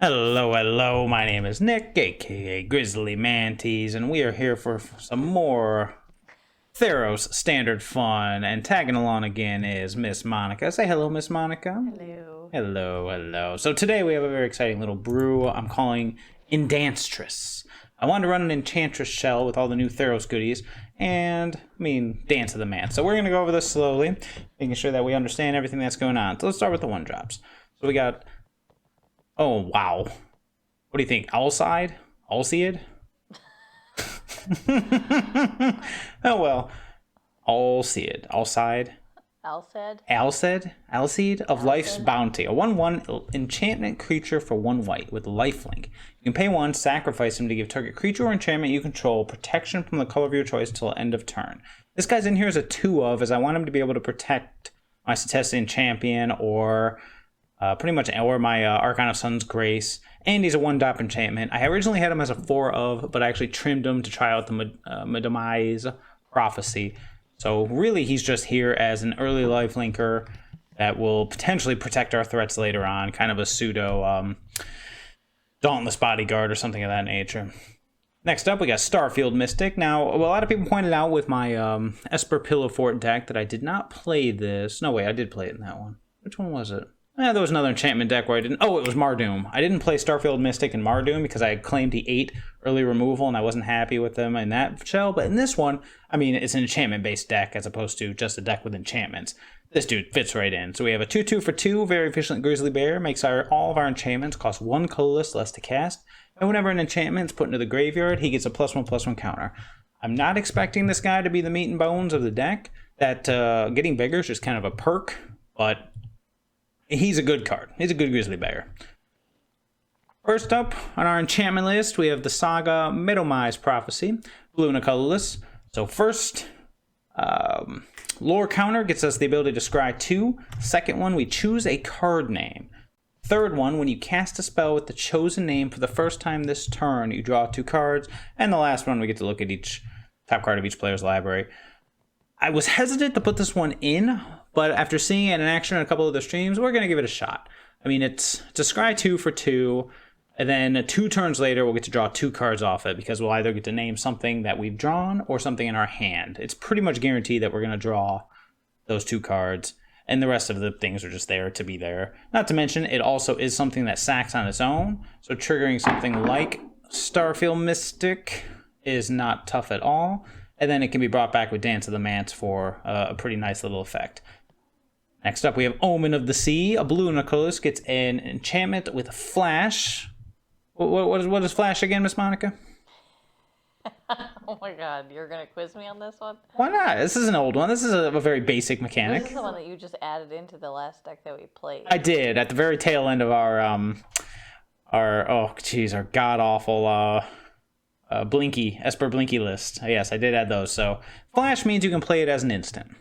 Hello, my name is Nick, aka Grizzly Mantis, and we are here for some more Theros standard fun. And tagging along again is Miss Monica. Say hello, Miss Monica. Hello. Hello. So today we have a very exciting little brew I'm calling EnBantress. I wanted to run an Enchantress shell with all the new Theros goodies, and, Dance of the Man. So we're going to go over this slowly, making sure that we understand everything that's going on. So let's start with the one drops. So we got... Oh, wow. What do you think? Owlside? Alseid? Oh, well. Alseid. Alseid? Alseid of Life's Bounty. A 1/1 enchantment creature for 1 white with lifelink. You can pay 1, sacrifice him to give target creature or enchantment you control protection from the color of your choice until end of turn. This guy's in here as a 2 of, as I want him to be able to protect my Cetesian Champion or... or my Archon of Sun's Grace, and he's a 1-drop enchantment. I originally had him as a 4 of, but I actually trimmed him to try out the Madami's Prophecy. So really, he's just here as an early lifelinker that will potentially protect our threats later on, kind of a pseudo Dauntless Bodyguard or something of that nature. Next up, we got Starfield Mystic. Now, a lot of people pointed out with my Esper Pillowfort deck that I did not play this. No, wait, I did play it in that one. Which one was it? There was another enchantment deck where I didn't... Oh, it was Mardoom. I didn't play Starfield Mystic and Mardoom because I had claimed he 8 early removal and I wasn't happy with them in that shell. But in this one, it's an enchantment-based deck as opposed to just a deck with enchantments. This dude fits right in. So we have a 2/2 for 2, very efficient Grizzly Bear. Makes all of our enchantments cost 1 colorless less to cast. And whenever an enchantment is put into the graveyard, he gets a +1/+1 counter. I'm not expecting this guy to be the meat and bones of the deck. That getting bigger is just kind of a perk, but... he's a good card. He's a good Grizzly Bear. First up on our enchantment list, we have the Saga Madami's Prophecy, blue and a colorless. So first, lore counter gets us the ability to scry 2. Second one, we choose a card name. Third one, when you cast a spell with the chosen name for the first time this turn, you draw 2 cards. And the last one, we get to look at each top card of each player's library. I was hesitant to put this one in, but after seeing it in action in a couple of the streams, we're going to give it a shot. It's a scry 2 for 2, and then 2 turns later, we'll get to draw 2 cards off it, because we'll either get to name something that we've drawn or something in our hand. It's pretty much guaranteed that we're going to draw those 2 cards, and the rest of the things are just there to be there. Not to mention, it also is something that sacks on its own, so triggering something like Starfield Mystic is not tough at all. And then it can be brought back with Dance of the Mance for a pretty nice little effect. Next up, we have Omen of the Sea. A blue and a colorless gets an enchantment with Flash. What is Flash again, Miss Monica? Oh my god, you're going to quiz me on this one? Why not? This is an old one. This is a very basic mechanic. This is the one that you just added into the last deck that we played. I did, at the very tail end of our god-awful... Esper Blinky list. Yes, I did add those. So Flash means you can play it as an instant.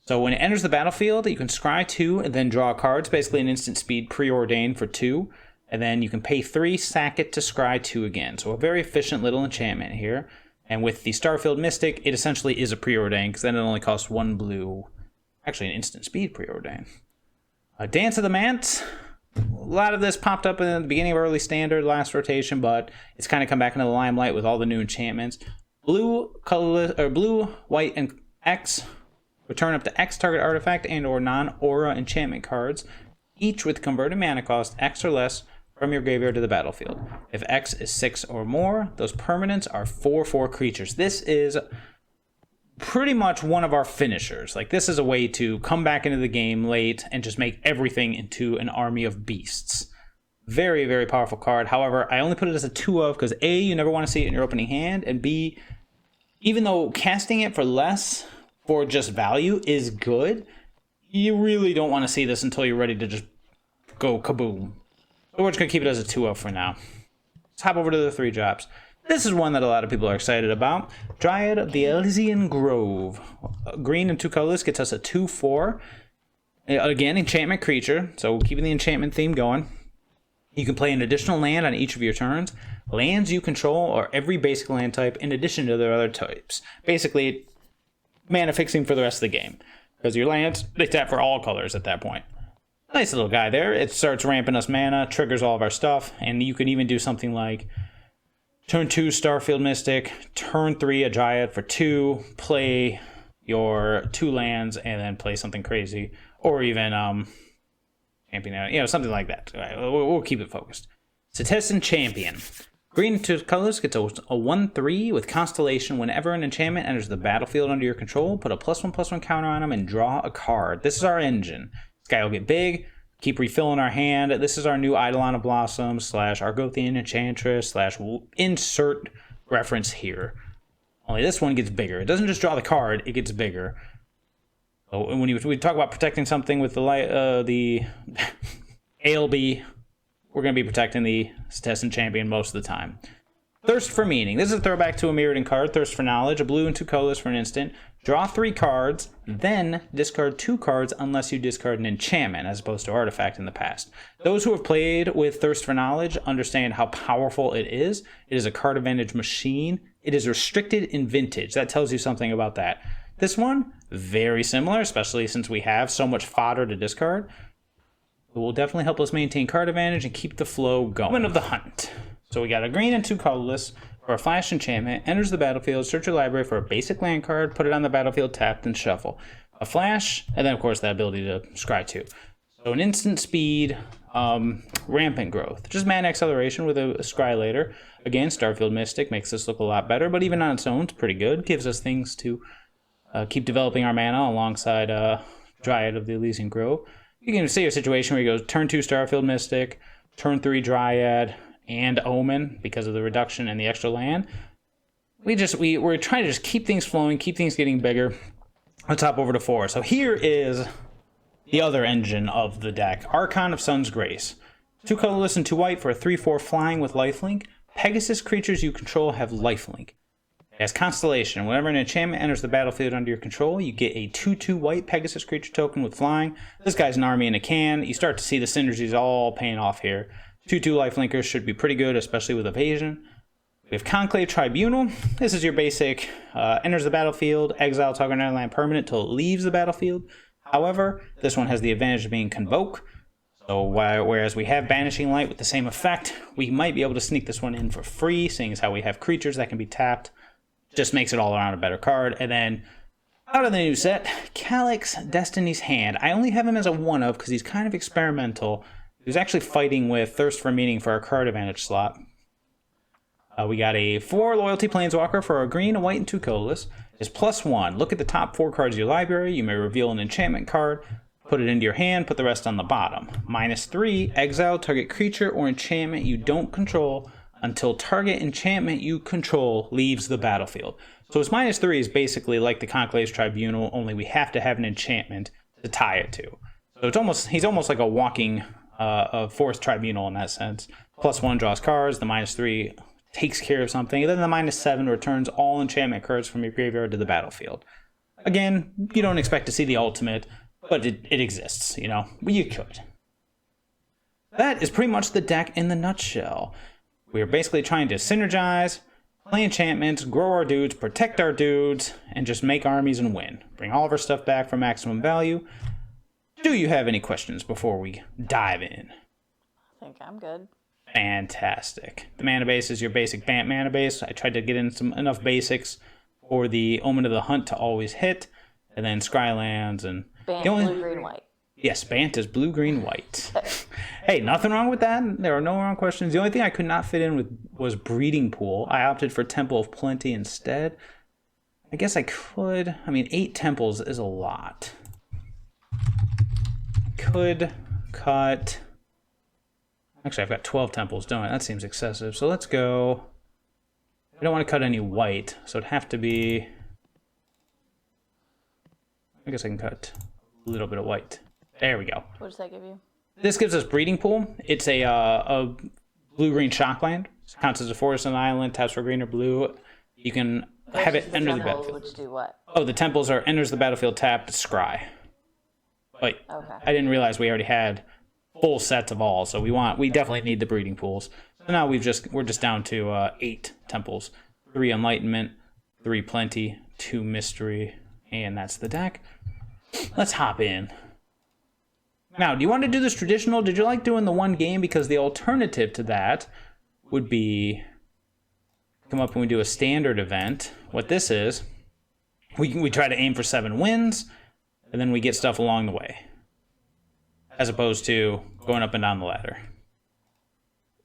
So when it enters the battlefield, you can scry 2 and then draw cards. Basically an instant speed preordained for 2. And then you can pay 3, sack it to scry 2 again. So a very efficient little enchantment here. And with the Starfield Mystic, it essentially is a preordain because then it only costs 1 blue. Actually an instant speed preordain. Dance of the Mance. A lot of this popped up in the beginning of early standard last rotation, but it's kind of come back into the limelight with all the new enchantments. Blue, colorless, or blue, white, and X. Return up to X target artifact and or non-aura enchantment cards, each with converted mana cost X or less from your graveyard to the battlefield. If X is 6 or more, those permanents are 4/4 creatures. This is pretty much one of our finishers. This is a way to come back into the game late and just make everything into an army of beasts. Very, very powerful card. However, I only put it as a 2 of because A, you never want to see it in your opening hand, and B, even though casting it for less for just value is good, you really don't want to see this until you're ready to just go kaboom. So we're just going to keep it as a 2 of for now. Let's hop over to the 3 drops. This is one that a lot of people are excited about. Dryad of the Elysian Grove. Green and 2 colorless gets us a 2/4. Again, enchantment creature, so keeping the enchantment theme going. You can play an additional land on each of your turns. Lands you control are every basic land type in addition to their other types. Basically, mana fixing for the rest of the game. Because your lands, they tap for all colors at that point. Nice little guy there. It starts ramping us mana, triggers all of our stuff, and you can even do something like turn 2 Starfield Mystic, turn 3 a Dryad for 2, play your 2 lands, and then play something crazy, or even champion out, something like that. Right, we'll keep it focused. Citizen Champion. Green and 2 colors gets a 1/3 with Constellation. Whenever an enchantment enters the battlefield under your control, put a +1/+1 counter on them and draw a card. This is our engine. This guy will get big, keep refilling our hand. This is our new Eidolon of Blossom / Argothian Enchantress / we'll insert reference here. Only this one gets bigger. It doesn't just draw the card, it gets bigger. So when we talk about protecting something with the ALB, we're going to be protecting the Citizen Champion most of the time. Thirst for Meaning. This is a throwback to a Mirrodin card. Thirst for Knowledge. A blue and 2 colors for an instant. Draw 3 cards, then discard 2 cards unless you discard an enchantment as opposed to artifact in the past. Those who have played with Thirst for Knowledge understand how powerful it is. It is a card advantage machine. It is restricted in Vintage. That tells you something about that. This one, very similar, especially since we have so much fodder to discard. It will definitely help us maintain card advantage and keep the flow going. Moment of the Hunt. So we got a green and 2 colorless for a flash enchantment. Enters the battlefield, search your library for a basic land card, put it on the battlefield tapped, and shuffle. A flash, and then of course that ability to scry 2. So an instant speed, rampant growth. Just mana acceleration with a scry later. Again, Starfield Mystic makes this look a lot better, but even on its own, it's pretty good. Gives us things to keep developing our mana alongside Dryad of the Elysian Grove. You can see a situation where you go turn 2 Starfield Mystic, turn 3 Dryad, and Omen because of the reduction and the extra land. We're trying to just keep things flowing, keep things getting bigger. Let's hop over to 4. So here is the other engine of the deck, Archon of Sun's Grace. 2 colorless and 2 white for a 3/4 flying with lifelink. Pegasus creatures you control have lifelink. As Constellation, whenever an enchantment enters the battlefield under your control, you get a 2/2 white Pegasus creature token with flying. This guy's an army in a can. You start to see the synergies all paying off here. 2/2 lifelinkers should be pretty good, especially with evasion. We have Conclave Tribunal. This is your basic, enters the battlefield, exile target land permanent till it leaves the battlefield. However, this one has the advantage of being Convoke. So whereas we have Banishing Light with the same effect, we might be able to sneak this one in for free, seeing as how we have creatures that can be tapped. Just makes it all around a better card. And then, out of the new set, Calyx Destiny's Hand. I only have him as a 1-of because he's kind of experimental. He was actually fighting with Thirst for Meaning for our card advantage slot. We got a 4 Loyalty Planeswalker for a green, a white, and 2 colorless. It's +1. Look at the top 4 cards of your library. You may reveal an enchantment card, put it into your hand, put the rest on the bottom. -3, exile target creature or enchantment you don't control until target enchantment you control leaves the battlefield. So his -3 is basically like the Conclave's Tribunal, only we have to have an enchantment to tie it to. So he's almost like a walking a Force Tribunal in that sense. +1 draws cards, the -3 takes care of something, and then the -7 returns all enchantment cards from your graveyard to the battlefield. Again, you don't expect to see the ultimate, but it exists, you could. That is pretty much the deck in the nutshell. We are basically trying to synergize, play enchantments, grow our dudes, protect our dudes, and just make armies and win. Bring all of our stuff back for maximum value. Do you have any questions before we dive in? I think I'm good. Fantastic. The mana base is your basic Bant mana base. I tried to get in enough basics for the Omen of the Hunt to always hit, and then Scrylands and... Bant, blue, green, white. Yes, Bant is blue, green, white. Hey, nothing wrong with that. There are no wrong questions. The only thing I could not fit in with was Breeding Pool. I opted for Temple of Plenty instead. I guess I could. 8 temples is a lot. Could cut... Actually, I've got 12 temples, don't I? That seems excessive. So let's go... I don't want to cut any white, so it'd have to be... I guess I can cut a little bit of white. There we go. What does that give you? This gives us Breeding Pool. It's a blue-green shockland. It counts as a forest and island, taps for green or blue. You can have it enter the battlefield. Which do what? Oh, the temples are enters the battlefield tapped, scry. But okay. I didn't realize we already had full sets of all, so we definitely need the Breeding Pools. So now we're just down to 8 temples, 3 Enlightenment, 3 Plenty, 2 Mystery, and that's the deck. Let's hop in. Now, do you want to do this traditional? Did you like doing the one game? Because the alternative to that would be come up and we do a standard event. What this is, we try to aim for 7 wins, and then we get stuff along the way, as opposed to going up and down the ladder.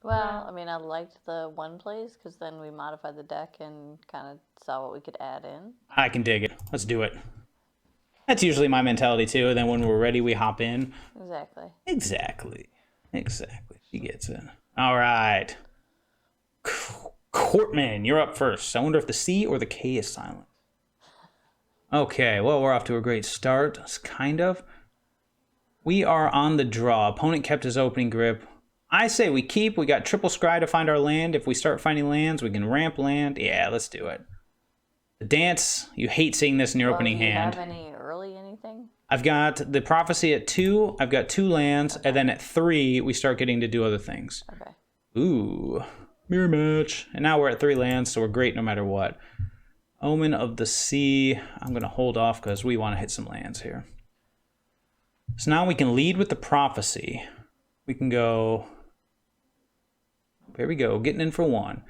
Well, I mean, I liked the one plays because then we modified the deck and kind of saw what we could add in. I can dig it. Let's do it. That's usually my mentality too. And then when we're ready, we hop in. Exactly. Exactly. She gets it. All right. Courtman, you're up first. I wonder if the C or the K is silent. Okay, well, we're off to a great start. Kind of. We are on the draw. Opponent kept his opening grip. I say we keep. We got triple scry to find our land. If we start finding lands, we can ramp land. Yeah, let's do it. The dance, you hate seeing this in your opening hand. Do you have any early anything? I've got the prophecy at 2. I've got 2 lands. Okay. And then at 3, we start getting to do other things. Okay. Ooh, mirror match. And now we're at 3 lands, so we're great no matter what. Omen of the Sea. I'm going to hold off because we want to hit some lands here. So now we can lead with the prophecy. We can go... There we go, getting in for 1.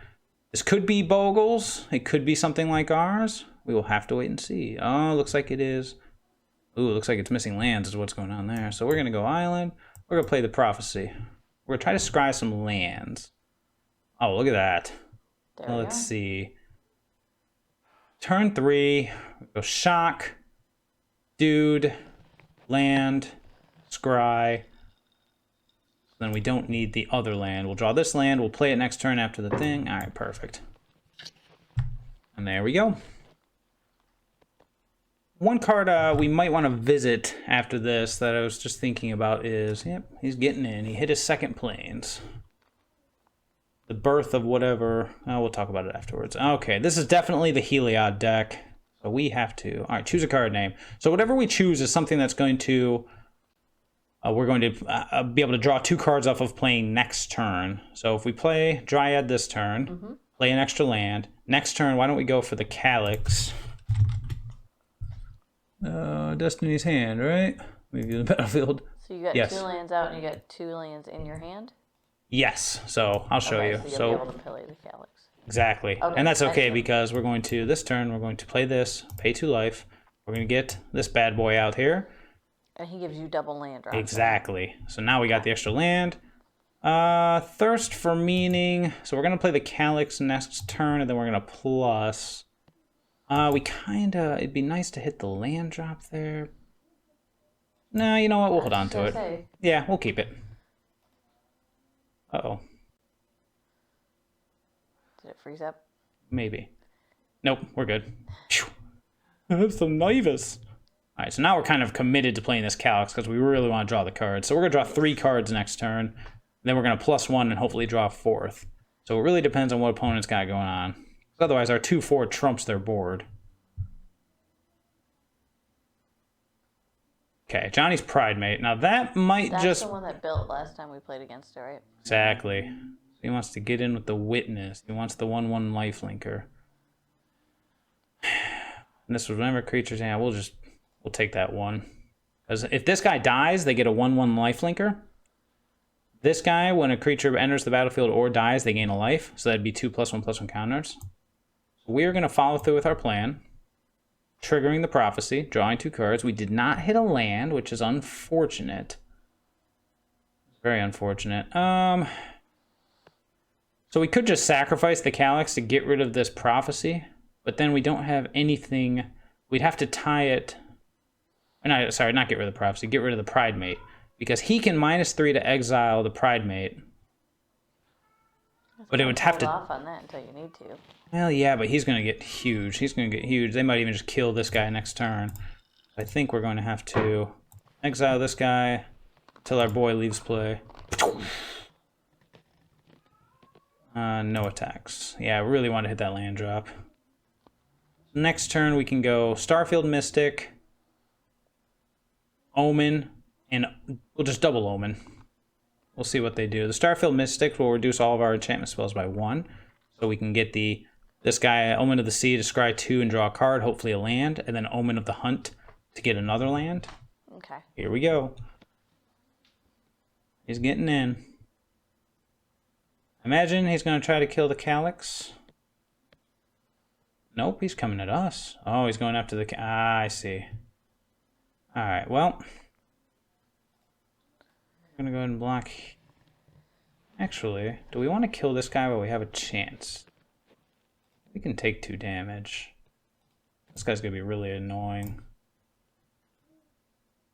This could be Bogle's. It could be something like ours. We will have to wait and see. Oh, looks like it is. Ooh, looks like it's missing lands is what's going on there. So we're going to go island. We're going to play the prophecy. We're going to try to scry some lands. Oh, look at that. Let's see. Turn 3. Go shock. Dude. Land. Scry. Then we don't need the other land. We'll draw this land. We'll play it next turn after the thing. All right, perfect. And there we go. One card we might want to visit after this that I was just thinking about is, yep, he's getting in. He hit his second planes. The birth of whatever. Oh, we'll talk about it afterwards. Okay, this is definitely the Heliod deck. So we have to... All right, choose a card name. So whatever we choose is something that's going to... we're going to be able to draw 2 cards off of playing next turn. So if we play Dryad this turn, play an extra land. Next turn, why don't we go for the Calyx? Destiny's Hand, right? Move you to the battlefield. So you got 2 lands out and you got 2 lands in your hand? Yes. So I'll show you. So you'll be able to play the Calyx. Exactly. Okay, and that's okay because we're going to, this turn, we're going to play this, pay 2 life. We're going to get this bad boy out here. And he gives you double land, right? Exactly. So now we got the extra land. Thirst for Meaning. So we're going to play the Calyx next turn, and then we're going to plus. It'd be nice to hit the land drop there. No, you know what? We'll hold on to it. Yeah, we'll keep it. Uh-oh. Did it freeze up? Maybe. Nope, we're good. I have some Nivus. All right, so now we're kind of committed to playing this Calyx because we really want to draw the cards. So we're going to draw 3 cards next turn. Then we're going to +1 and hopefully draw a 4th. So it really depends on what opponent's got going on. Otherwise, our 2/4 trumps their board. Okay, Johnny's Pride Mate. Now that might That's the one that built last time we played against it, right? Exactly. He wants to get in with the Witness. He wants the 1/1 lifelinker. And this was whenever creatures... Yeah, we'll take that one. Because if this guy dies, they get a 1/1 lifelinker. This guy, when a creature enters the battlefield or dies, they gain a life. So that'd be 2 +1/+1 counters. We're going to follow through with our plan. Triggering the prophecy, drawing 2 cards. We did not hit a land, which is unfortunate. Very unfortunate. So we could just sacrifice the Calyx to get rid of this prophecy. But then we don't have anything. We'd have to tie it... No, sorry, not get rid of the prophecy. Get rid of the Pride Mate. Because he can -3 to exile the Pride Mate. But it would have to... Hold off on that until you need to. Well, yeah, but he's going to get huge. He's going to get huge. They might even just kill this guy next turn. I think we're going to have to exile this guy until our boy leaves play. No attacks. Yeah, I really want to hit that land drop. Next turn, we can go Starfield Mystic, Omen, and we'll just double Omen. We'll see what they do. The Starfield Mystic will reduce all of our enchantment spells by 1. So we can get this guy, Omen of the Sea, to scry 2 and draw a card, hopefully a land, and then Omen of the Hunt to get another land. Okay. Here we go. He's getting in. Imagine he's going to try to kill the Calyx. Nope, he's coming at us. Oh, he's going after the... Ah, I see. Alright, well. I'm going to go ahead and block... Actually, do we want to kill this guy while we have a chance? We can take 2 damage. This guy's going to be really annoying.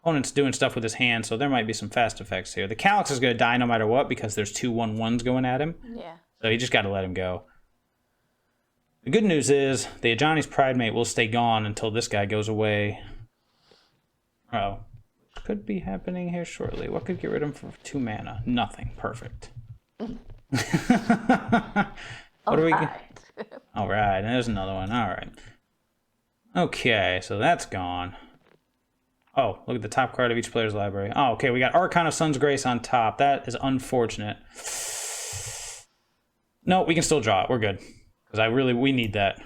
Opponent's doing stuff with his hand, so there might be some fast effects here. The Calyx is going to die no matter what because there's 2 1/1s going at him. Yeah. So you just got to let him go. The good news is the Ajani's Pridemate will stay gone until this guy goes away. Uh-oh. Could be happening here shortly. What could get rid of him for 2 mana? Nothing. Perfect. What do we get? All right, and there's another one. All right. Okay, so that's gone. Oh, look at the top card of each player's library. Oh, okay, we got Archon of Sun's Grace on top. That is unfortunate. No, we can still draw it. We're good. Because we need that.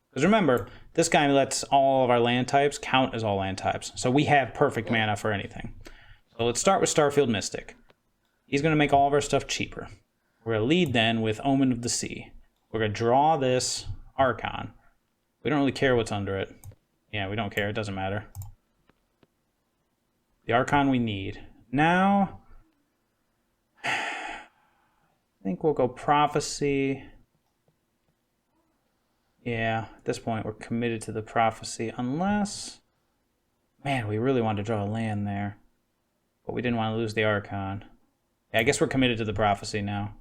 Because remember, this guy lets all of our land types count as all land types. So we have perfect mana for anything. So let's start with Starfield Mystic. He's going to make all of our stuff cheaper. We're going to lead then with Omen of the Sea. We're going to draw this Archon. We don't really care what's under it. Yeah, we don't care. It doesn't matter. The Archon we need. Now, I think we'll go Prophecy. Yeah, at this point we're committed to the Prophecy. Unless, man, we really wanted to draw a land there. But we didn't want to lose the Archon. Yeah, I guess we're committed to the Prophecy now.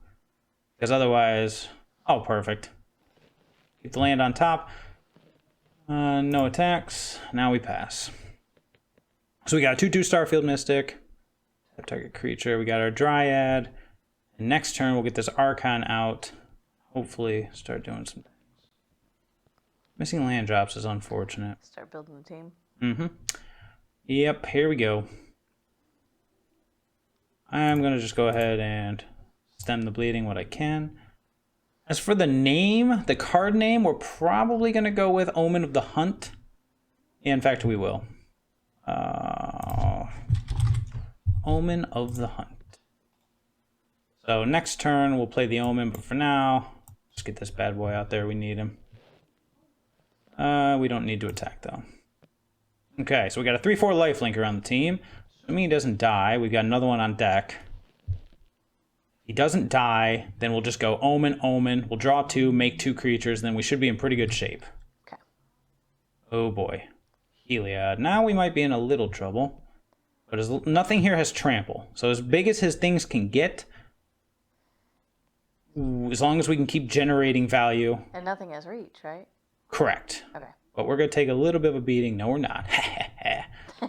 Because otherwise, oh, perfect. Keep the land on top. No attacks. Now we pass. So we got a 2/2 Starfield Mystic. Target creature. We got our Dryad. And next turn we'll get this Archon out. Hopefully start doing some things. Missing land drops is unfortunate. Start building the team. Mm-hmm. Yep, here we go. I'm going to just go ahead and stem the bleeding what I can. As for the name, the card name, we're probably going to go with Omen of the Hunt. Yeah, in fact, we will. Omen of the Hunt. So next turn we'll play the Omen, but for now, let's get this bad boy out there. We need him. We don't need to attack though. Okay, so we got a 3/4 lifelink around the team. Assuming he doesn't die, we've got another one on deck. He doesn't die, then we'll just go Omen, Omen. We'll draw 2, make 2 creatures, then we should be in pretty good shape. Okay. Oh boy. Heliod. Now we might be in a little trouble. But nothing here has trample. So as big as his things can get, as long as we can keep generating value. And nothing has reach, right? Correct. Okay. But we're going to take a little bit of a beating. No, we're not.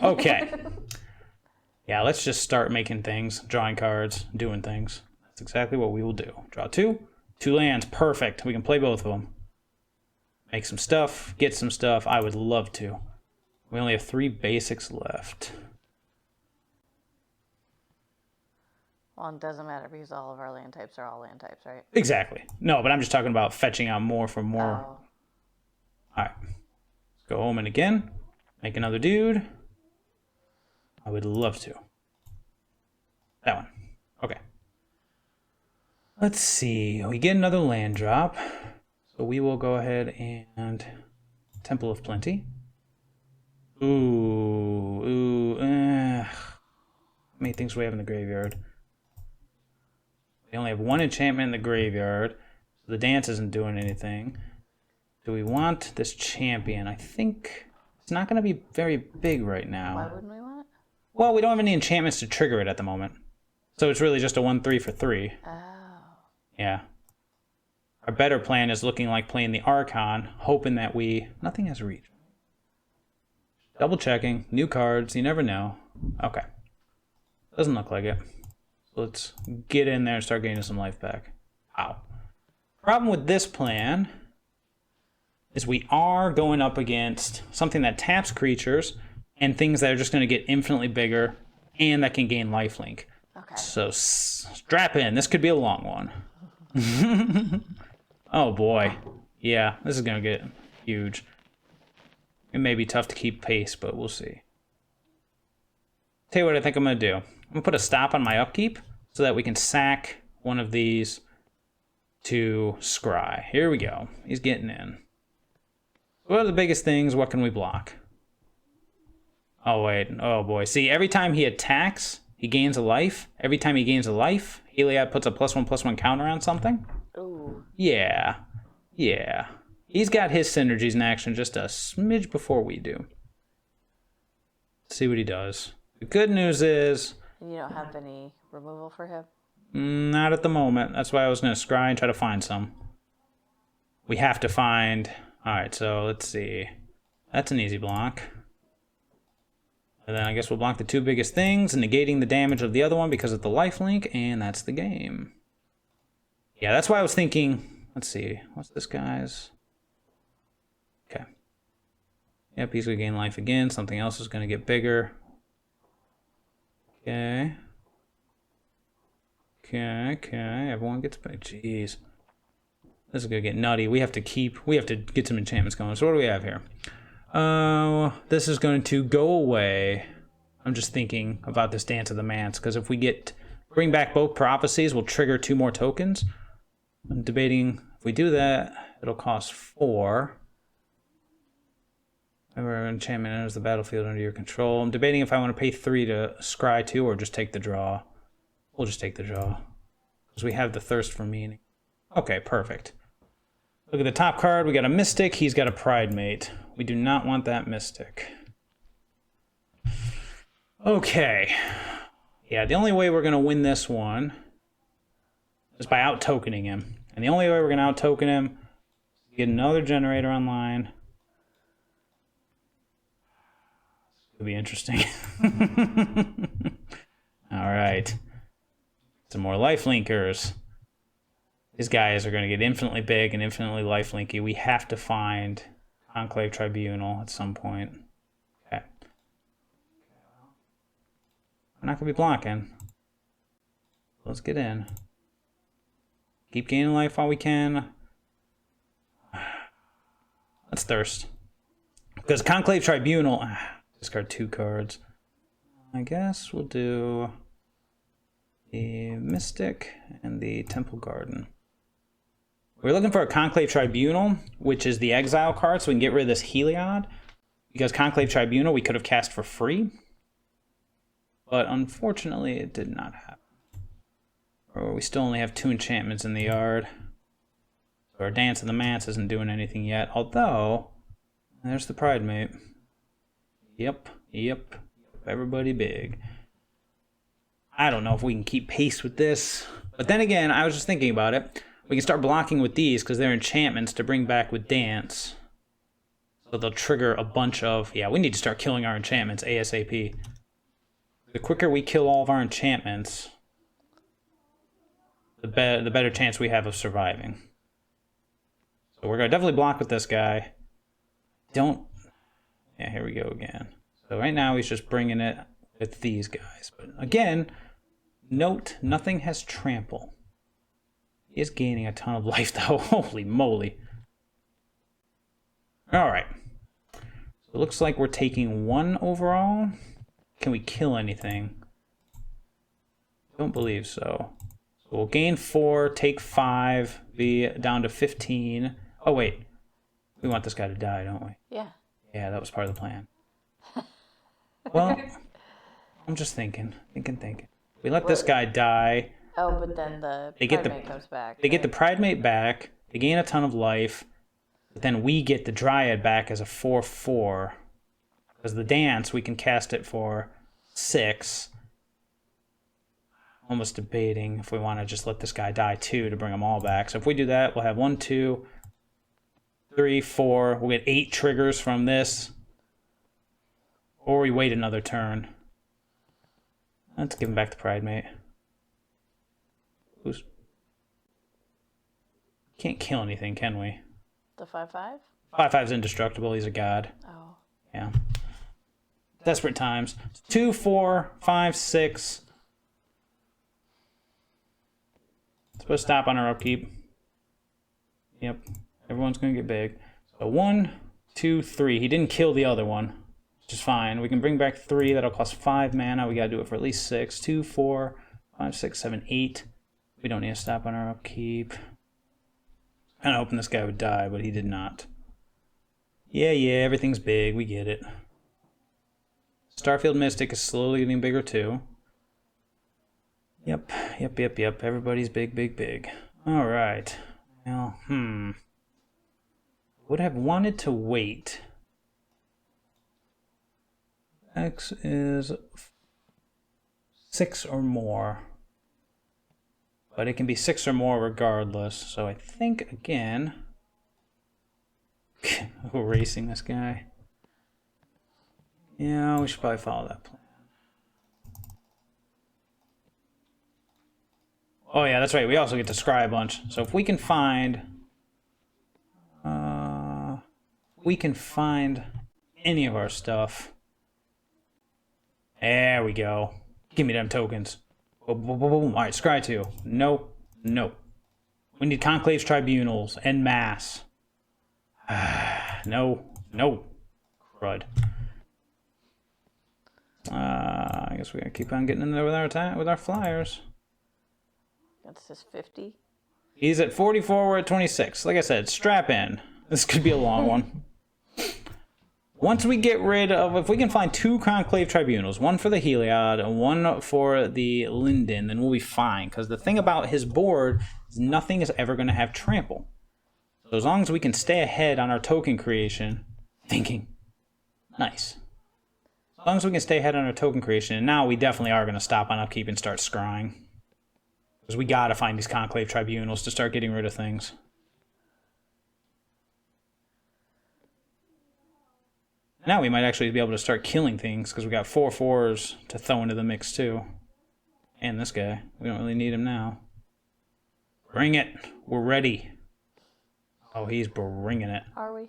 Okay. Yeah, let's just start making things, drawing cards, doing things. That's exactly what we will do. Draw 2. 2 lands. Perfect. We can play both of them. Make some stuff. Get some stuff. I would love to. We only have 3 basics left. Well, it doesn't matter because all of our land types are all land types, right? Exactly. No, but I'm just talking about fetching out more for more. Oh. All right. Let's go Omen again. Make another dude. I would love to. That one. Okay. Let's see. We get another land drop. So we will go ahead and Temple of Plenty. How many things do we have in the graveyard? We only have 1 enchantment in the graveyard. So the dance isn't doing anything. Do we want this champion? I think it's not going to be very big right now. Why wouldn't we want it? Well, we don't have any enchantments to trigger it at the moment. So it's really just a 1/3 for 3. Oh. Yeah. Our better plan is looking like playing the Archon, hoping that nothing has reach. Double checking. New cards. You never know. Okay. Doesn't look like it. So let's get in there and start getting some life back. Wow. Problem with this plan is we are going up against something that taps creatures and things that are just going to get infinitely bigger and that can gain lifelink. Okay. So strap in. This could be a long one. Oh boy. Yeah, this is going to get huge. It may be tough to keep pace, but we'll see. Tell you what I think I'm going to do. I'm going to put a stop on my upkeep so that we can sack one of these to scry. Here we go. He's getting in. What are the biggest things? What can we block? Oh, wait. Oh, boy. See, every time he attacks, he gains a life. Every time he gains a life, Heliod puts a +1/+1 counter on something. Ooh. Yeah. Yeah. He's got his synergies in action just a smidge before we do. Let's see what he does. The good news is... You don't have any removal for him? Not at the moment. That's why I was going to scry and try to find some. We have to find... Alright, so let's see. That's an easy block. And then I guess we'll block the two biggest things, negating the damage of the other one because of the lifelink, and that's the game. Yeah, that's why I was thinking... Let's see. What's this guy's? Okay. Yep, he's going to gain life again. Something else is going to get bigger. Okay. Okay. Everyone gets back. Jeez. This is going to get nutty. We have to get some enchantments going. So what do we have here? This is going to go away. I'm just thinking about this Dance of the Manse, because if we bring back both prophecies, we'll trigger 2 more tokens. I'm debating if we do that, it'll cost 4. Whenever an enchantment enters the battlefield under your control. I'm debating if I want to pay 3 to scry 2 or just take the draw. We'll just take the draw, because we have the thirst for meaning. Okay, perfect. Look at the top card. We got a Mystic. He's got a Pride Mate. We do not want that Mystic. Okay. Yeah, the only way we're going to win this one is by out-tokening him. And the only way we're going to out-token him is to get another generator online. It'll be interesting. All right. Some more life linkers. These guys are going to get infinitely big and infinitely lifelinky. We have to find Conclave Tribunal at some point. Okay. We're not going to be blocking. Let's get in. Keep gaining life while we can. Let's thirst. Because Conclave Tribunal... discard 2 cards. I guess we'll do the Mystic and the Temple Garden. We're looking for a Conclave Tribunal, which is the exile card, so we can get rid of this Heliod. Because Conclave Tribunal we could have cast for free. But unfortunately, it did not happen. Or we still only have 2 enchantments in the yard. So our Dance of the Manse isn't doing anything yet. Although, there's the Pride Mate. Yep. Everybody big. I don't know if we can keep pace with this. But then again, I was just thinking about it. We can start blocking with these because they're enchantments to bring back with Dance. So they'll trigger a bunch of... Yeah, we need to start killing our enchantments ASAP. The quicker we kill all of our enchantments, the better chance we have of surviving. So we're going to definitely block with this guy. Yeah, here we go again. So right now he's just bringing it with these guys. But again, note, nothing has trample. He is gaining a ton of life, though. Holy moly. All right. So it looks like we're taking 1 overall. Can we kill anything? Don't believe so. So we'll gain 4, take 5, be down to 15. Oh, wait. We want this guy to die, don't we? Yeah. Yeah, that was part of the plan. Well, I'm just thinking. We let this guy die. Oh, but then the Pride Mate comes back. They get the Pride Mate back. They gain a ton of life. But then we get the Dryad back as a 4/4. Because the Dance, we can cast it for 6. Almost debating if we want to just let this guy die too to bring them all back. So if we do that, we'll have 1, 2, 3, 4. We'll get 8 triggers from this. Or we wait another turn. Let's give him back the Pride Mate. Can't kill anything, can we? The 5/5? 5/5's indestructible. He's a god. Oh. Yeah. Desperate times. 2, 4, 5, 6. Let's put a stop on our upkeep. Yep. Everyone's going to get big. So 1, 2, 3. He didn't kill the other one. which is fine. We can bring back 3. That'll cost 5 mana. We gotta do it for at least 6. 2, 4, 5, 6, 7, 8. We don't need to stop on our upkeep. Kinda hoping this guy would die, but he did not. Yeah, everything's big. We get it. Starfield Mystic is slowly getting bigger too. Yep. Everybody's big. Alright. Well, would have wanted to wait. X is 6 or more. But it can be 6 or more regardless. So I think, again... we're racing this guy. Yeah, we should probably follow that plan. Oh yeah, that's right. We also get to scry a bunch. So if we can find... any of our stuff. There we go. Give me them tokens. Boom. Alright, scry 2. No. We need conclaves, tribunals, en masse. No. Crud. I guess we gotta keep on getting in there with our flyers. That's just 50. He's at 44, we're at 26. Like I said, strap in. This could be a long one. Once we get rid of, if we can find 2 conclave tribunals, one for the Heliod and one for the Linden, then we'll be fine. Because the thing about his board is nothing is ever going to have trample. So as long as we can stay ahead on our token creation, nice. As long as we can stay ahead on our token creation, and now we definitely are going to stop on upkeep and start scrying. Because we got to find these conclave tribunals to start getting rid of things. Now we might actually be able to start killing things because we got 4 4s to throw into the mix too. And this guy. We don't really need him now. Bring it. We're ready. Oh, he's bringing it. Are we?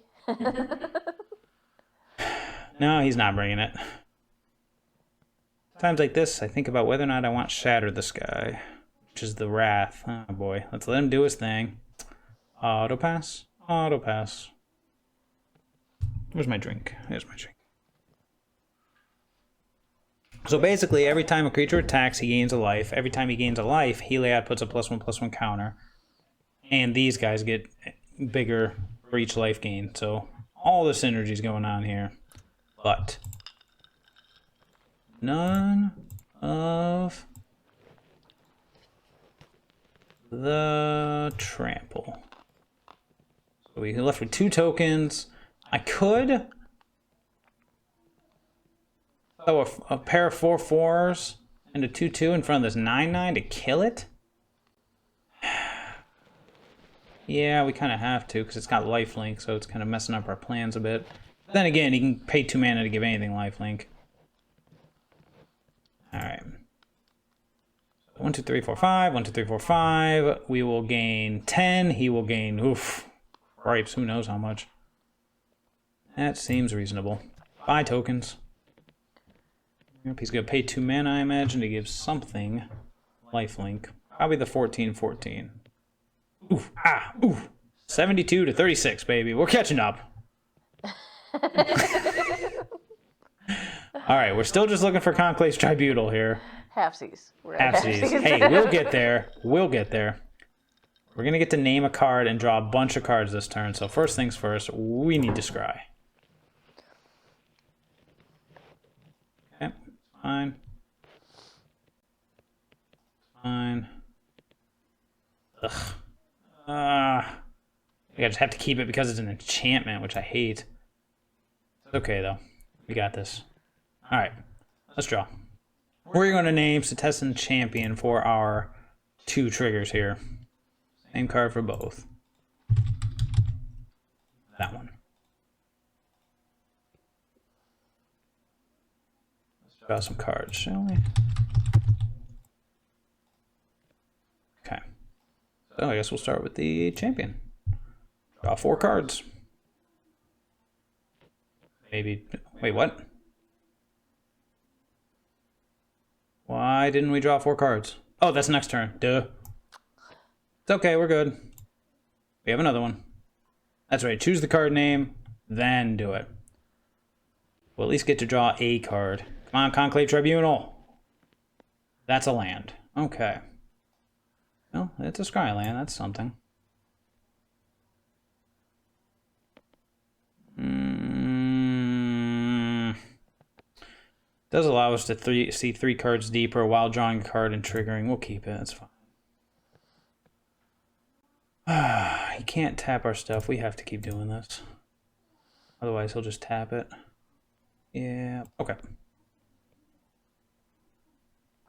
No, he's not bringing it. Times like this, I think about whether or not I want Shatter the Sky, which is the Wrath. Oh boy. Let's let him do his thing. Auto pass. Where's my drink? Here's my drink. So basically, every time a creature attacks, he gains a life. Every time he gains a life, Heliod puts a +1/+1 counter. And these guys get bigger for each life gain. So all the synergy's going on here. But none of the trample. So we left with 2 tokens. I could throw a pair of 4 4s and a 2/2 in front of this 9/9 to kill it. Yeah, we kind of have to because it's got lifelink, so it's kind of messing up our plans a bit. But then again, he can pay 2 mana to give anything lifelink. All right. 1, 2, 3, 4, 5. 1, 2, 3, 4, 5. We will gain 10. He will gain, cripes, who knows how much. That seems reasonable. Buy tokens. Yep, he's going to pay 2 mana, I imagine, to give something lifelink. Probably the 14/14. Oof. 72 to 36, baby. We're catching up. Alright, we're still just looking for Conclave's Tribunal here. Halfsies. Halfsies. Hey, we'll get there. We're going to get to name a card and draw a bunch of cards this turn. So first things first, we need to scry. Okay, fine. Ugh. I just have to keep it because it's an enchantment, which I hate. It's okay, though. We got this. Alright, let's draw. We're going to name Setessan Champion for our 2 triggers here. Same card for both. That one. Let's draw some cards, shall we? Okay. So I guess we'll start with the champion. Draw 4 cards. Maybe... Wait, what? Why didn't we draw 4 cards? Oh, that's next turn. Duh. It's okay, we're good. We have another one. That's right, choose the card name, then do it. We'll at least get to draw a card. Come on, Conclave Tribunal. That's a land. Okay. Well, it's a scry land. That's something. Does allow us to see 3 cards deeper while drawing a card and triggering. We'll keep it. That's fine. He can't tap our stuff. We have to keep doing this. Otherwise, he'll just tap it. Yeah. Okay.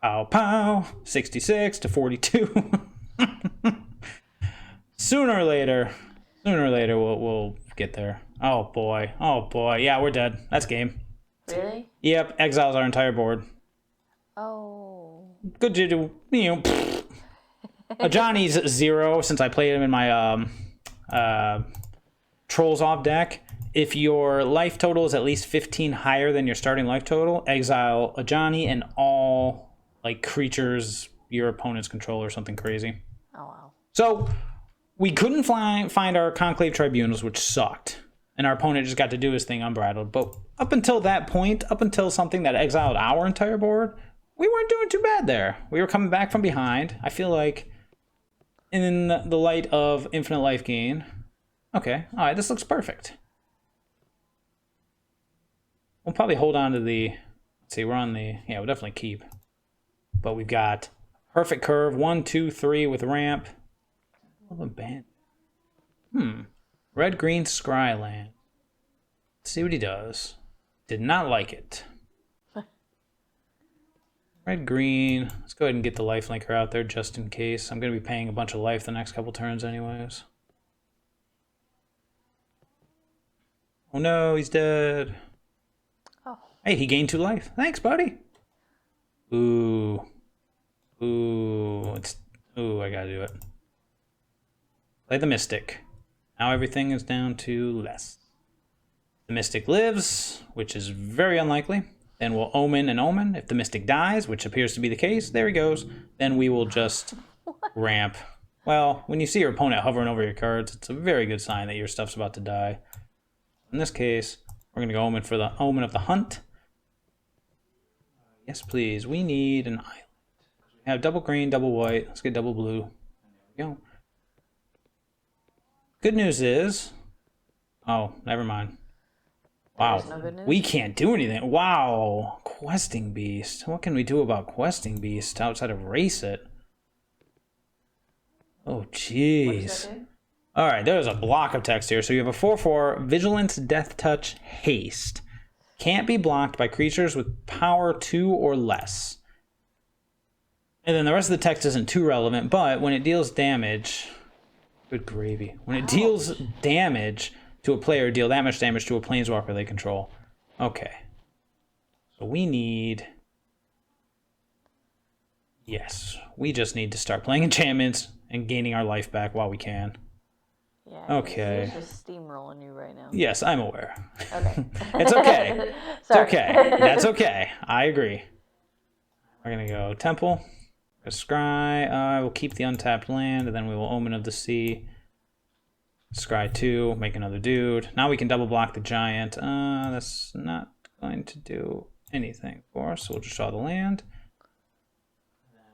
Pow pow. 66 to 42. Sooner or later we'll get there. Oh boy. Yeah, we're dead. That's game. Really? Yep. Exiles our entire board. Oh. Good to do. You know. Johnny's 0 since I played him in my Trolls Off deck. If your life total is at least 15 higher than your starting life total, exile a Johnny and all like creatures your opponents control or something crazy. Oh wow. So we couldn't find our Conclave Tribunals, which sucked. And our opponent just got to do his thing unbridled. But up until that point, up until something that exiled our entire board, we weren't doing too bad there. We were coming back from behind. I feel like in the light of infinite life gain. Okay, all right, this looks perfect. We'll probably hold on to the, let's see, we're on the, yeah, we'll definitely keep. But we've got perfect curve, 1, 2, 3 with ramp. Love a Bant. Red, green, Scryland. Let's see what he does. Did not like it. Red, green. Let's go ahead and get the lifelinker out there just in case. I'm going to be paying a bunch of life the next couple turns anyways. Oh no, he's dead. Oh. Hey, he gained 2 life. Thanks, buddy. Ooh. Ooh, I gotta do it. Play the Mystic. Now everything is down to less. The Mystic lives, which is very unlikely. Then we'll Omen and Omen. If the Mystic dies, which appears to be the case, there he goes. Then we will just ramp. Well, when you see your opponent hovering over your cards, it's a very good sign that your stuff's about to die. In this case, we're going to go Omen for the Omen of the Hunt. Yes, please. We need an island. We have double green, double white. Let's get double blue. There we go. Good news is... Oh, never mind. Wow. No good news? We can't do anything. Wow. Questing Beast. What can we do about Questing Beast outside of race it? Oh, jeez. All right, there's a block of text here. So you have a 4/4 Vigilance, Death Touch, Haste. Can't be blocked by creatures with power 2 or less. And then the rest of the text isn't too relevant, but when it deals damage... Good gravy. When it deals damage to a player, deal that much damage to a planeswalker they control. Okay. So we need... Yes, we just need to start playing enchantments and gaining our life back while we can. Yeah. Okay. He's just steamrolling you right now. Yes, I'm aware. Okay. It's okay. It's Sorry. okay. That's okay. I agree. We're going to go Temple. A Scry. We'll keep the untapped land, and then we will Omen of the Sea. Scry 2. Make another dude. Now we can double block the giant. That's not going to do anything for us, so we'll just draw the land.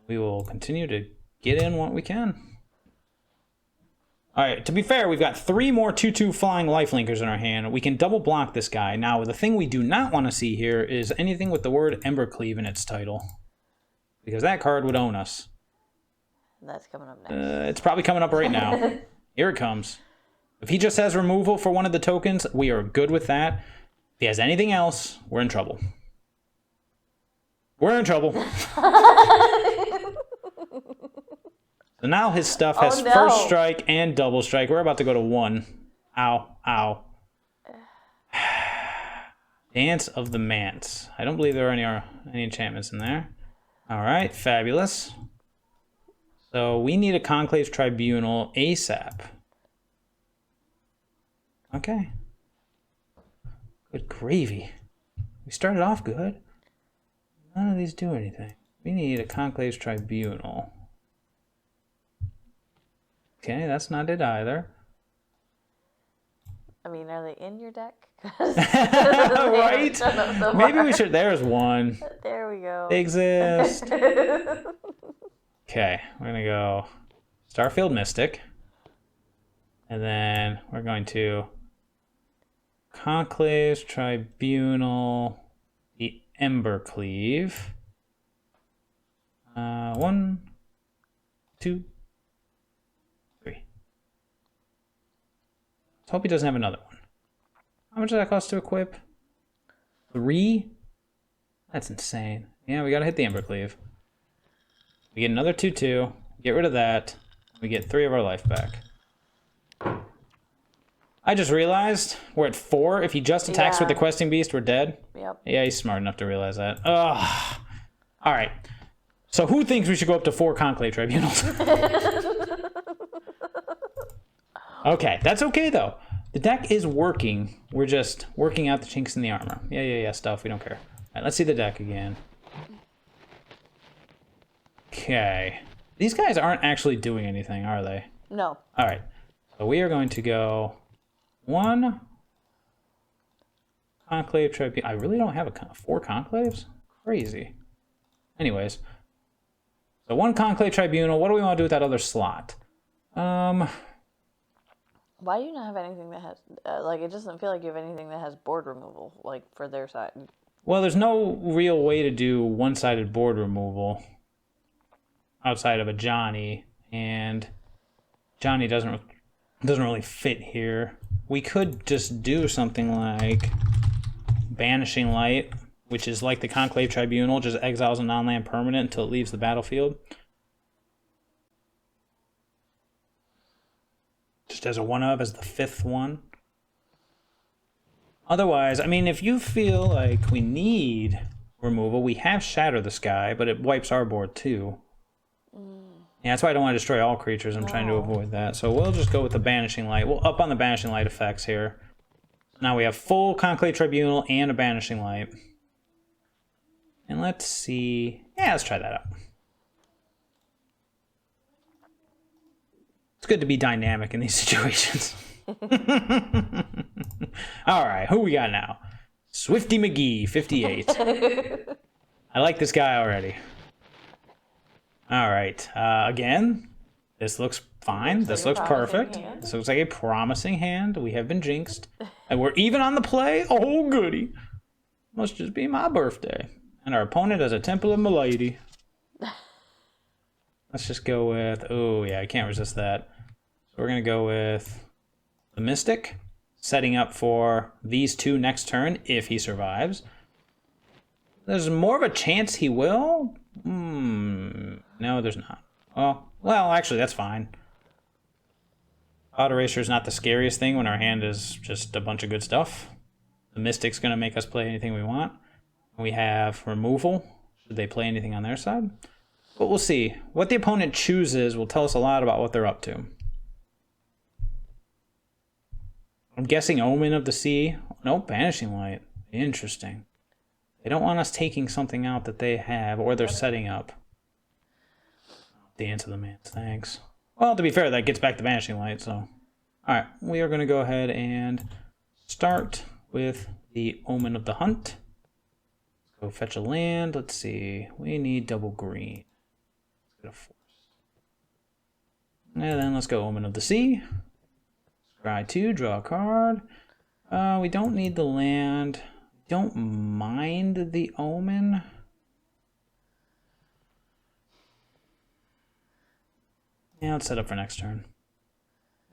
We will continue to get in what we can. All right, to be fair, we've got 3 more 2/2 flying lifelinkers in our hand. We can double block this guy. Now, the thing we do not want to see here is anything with the word Embercleave in its title, because that card would own us. That's coming up next. It's probably coming up right now. Here it comes. If he just has removal for one of the tokens, we are good with that. If he has anything else, we're in trouble. We're in trouble. So now his stuff has first strike and double strike. We're about to go to 1. Ow, ow. Dance of the Mance. I don't believe there are any enchantments in there. All right, fabulous. So we need a Conclave's Tribunal ASAP. Okay. Good gravy. We started off good. None of these do anything. We need a Conclave's Tribunal. Okay, that's not it either. I mean, are they in your deck? Right? Maybe we should. There's one. There we go. They exist. Okay, we're going to go Starfield Mystic. And then we're going to Conclave's Tribunal, the Embercleave. 1, 2, 3. Let's hope he doesn't have another one. How much does that cost to equip? 3? That's insane. Yeah, we gotta hit the Embercleave. We get another 2/2. Get rid of that. We get 3 of our life back. I just realized we're at 4. If he just attacks with the questing beast, we're dead. Yep. Yeah, he's smart enough to realize that. Ugh. All right. So who thinks we should go up to 4 Conclave Tribunals? Okay, that's okay though. The deck is working. We're just working out the chinks in the armor. Yeah, stuff. We don't care. All right, let's see the deck again. Okay. These guys aren't actually doing anything, are they? No. All right. So we are going to go 1 Conclave Tribunal. I really don't have 4 Conclaves? Crazy. Anyways. So 1 Conclave Tribunal. What do we want to do with that other slot? Why do you not have anything that has, like, it doesn't feel like you have anything that has board removal, like, for their side? Well, there's no real way to do one-sided board removal outside of a Johnny, and Johnny doesn't really fit here. We could just do something like Banishing Light, which is like the Conclave Tribunal, just exiles a non-land permanent until it leaves the battlefield. Just as a one-of, as the 5th one. Otherwise, I mean, if you feel like we need removal, we have Shatter the Sky, but it wipes our board too. Yeah, that's why I don't want to destroy all creatures. I'm trying to avoid that. So we'll just go with the Banishing Light. We'll up on the Banishing Light effects here. Now we have full Conclave Tribunal and a Banishing Light. And let's see. Yeah, let's try that out. It's good to be dynamic in these situations. All right, who we got now? Swifty McGee, 58. I like this guy already. All right, again, this looks fine. This looks perfect. This looks like a promising hand. We have been jinxed. And we're even on the play. Oh, goody. Must just be my birthday. And our opponent has a Temple of Milady. Let's just go with... Oh, yeah, I can't resist that. So we're going to go with the Mystic, setting up for these 2 next turn if he survives. There's more of a chance he will. No, there's not. Well, actually, that's fine. Cloud Eraser is not the scariest thing when our hand is just a bunch of good stuff. The Mystic's going to make us play anything we want. We have removal. Should they play anything on their side? But we'll see. What the opponent chooses will tell us a lot about what they're up to. I'm guessing Omen of the Sea. Nope, Banishing Light. Interesting. They don't want us taking something out that they have, or they're setting up. Dance of the Mans, thanks. Well, to be fair, that gets back to Banishing Light, so... Alright, we are going to go ahead and start with the Omen of the Hunt. Let's go fetch a land. Let's see. We need double green. Let's get a force. And then let's go Omen of the Sea. Scry 2, draw a card. We don't need the land. Don't mind the Omen. Yeah, let's set up for next turn.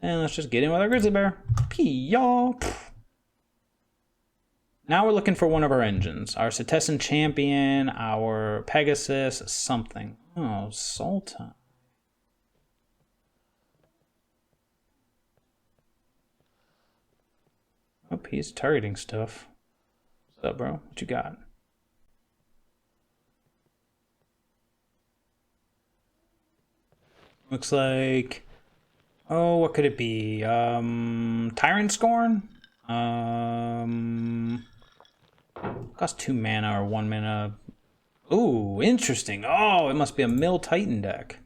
And let's just get in with our Grizzly Bear. Pee-yaw. Now we're looking for one of our engines. Our Cetessan Champion, our Pegasus, something. Oh, Sultan. Oh, he's targeting stuff. What's up, bro? What you got? Looks like... Oh, what could it be? Tyrant Scorn? Cost 2 mana or 1 mana. Ooh, interesting. Oh, it must be a Mill Titan deck.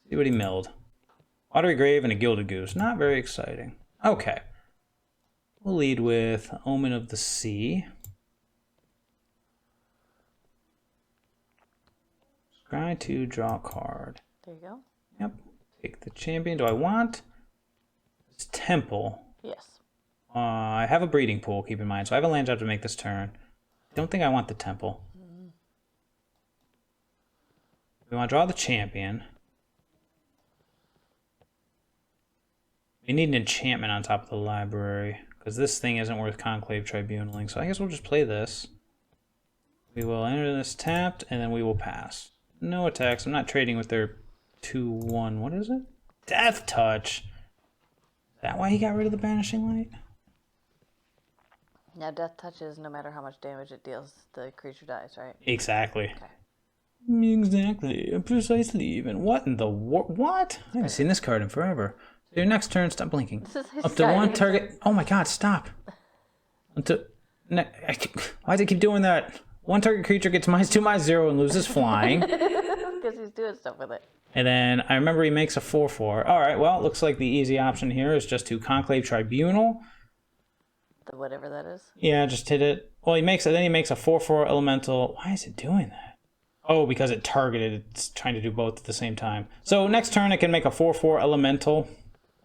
See what he milled. Watery Grave and a Gilded Goose. Not very exciting. Okay. We'll lead with Omen of the Sea. Scry 2, draw a card. There you go. Yep. Take the champion. Do I want this temple? Yes. I have a breeding pool, keep in mind, so I have a land job to make this turn. I don't think I want the temple. We want to draw the champion. We need an enchantment on top of the library, because this thing isn't worth Conclave Tribunaling, so I guess we'll just play this. We will enter this tapped, and then we will pass. No attacks. I'm not trading with their 2/1. What is it? Death Touch. Is that why he got rid of the Banishing Light? Now, death touches, no matter how much damage it deals, the creature dies, right? Exactly. Okay. Exactly. Precisely even. What in the what? I haven't seen this card in forever. So your next turn, stop blinking. This is Up to one target. Oh my god, stop. Why does it keep doing that? One target creature gets -2/-0 and loses flying. Because he's doing stuff with it. And then I remember he makes a 4/4. Alright, well, it looks like the easy option here is just to Conclave Tribunal. The whatever that is. Yeah, just hit it. Well, then he makes a 4/4 elemental. Why is it doing that? Oh, because it targeted. It's trying to do both at the same time. So next turn it can make a 4/4 elemental.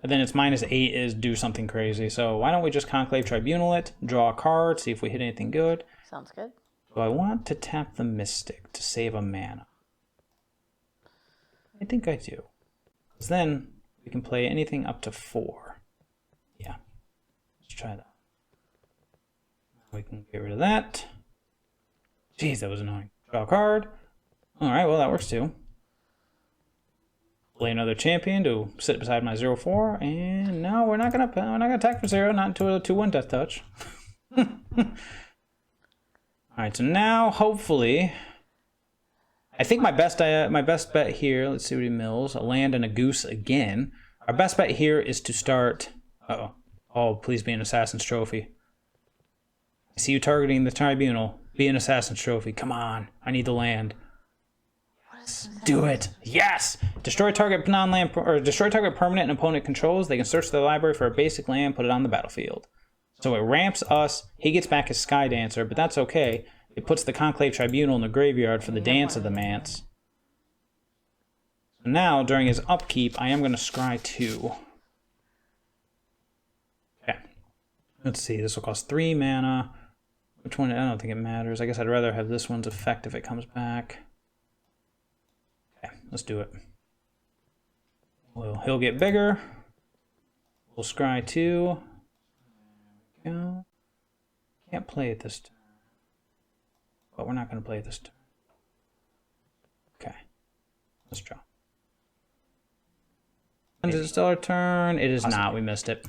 And then its -8 is do something crazy. So why don't we just Conclave Tribunal it, draw a card, see if we hit anything good. Sounds good. So I want to tap the Mystic to save a mana. I think I do. Because then we can play anything up to 4. Yeah. Let's try that. We can get rid of that. Jeez, that was annoying. Draw a card. Alright, well that works too. Play another champion to sit beside my 0/4, and no, we're not gonna attack for 0, not into a 2/1 death touch. Alright, so now hopefully I think my best bet here, let's see what he mills, a land and a goose again. Our best bet here is to start oh, please be an Assassin's Trophy. I see you targeting the Tribunal. Be an Assassin's Trophy. Come on. I need the land. Do it. Yes! Destroy target non-land or destroy target permanent an opponent controls. They can search the library for a basic land, put it on the battlefield. So it ramps us. He gets back his Sky Dancer, but that's okay. It puts the Conclave Tribunal in the graveyard for the Dance of the Mance. So now, during his upkeep, I am going to scry 2. Okay. Let's see. This will cost 3 mana. Which one? I don't think it matters. I guess I'd rather have this one's effect if it comes back. Okay, let's do it. Well, he'll get bigger. We'll scry 2. There we go. Can't play it this turn. But we're not going to play it this turn. Okay. Let's draw. And is it still our turn? It is not. We missed it.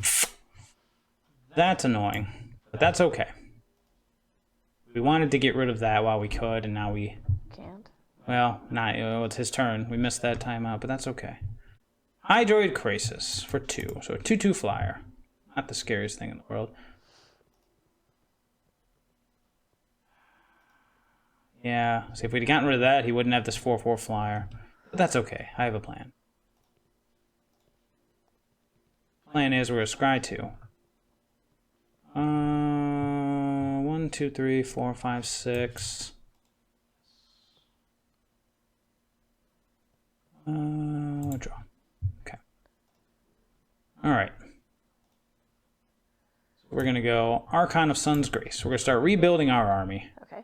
That's annoying. But that's okay. We wanted to get rid of that while we could, and now we Can't. Well, not, it's his turn. We missed that timeout, but that's okay. Hydroid Crisis for 2. So a 2/2 flyer. Not the scariest thing in the world. Yeah, see, if we'd gotten rid of that, he wouldn't have this 4/4 flyer. But that's okay. I have a plan. Plan is we're going to scry 2. 1, 2, 3, 4, 5, 6. Draw. Okay. All right. So we're going to go Archon of Sun's Grace. We're going to start rebuilding our army. Okay.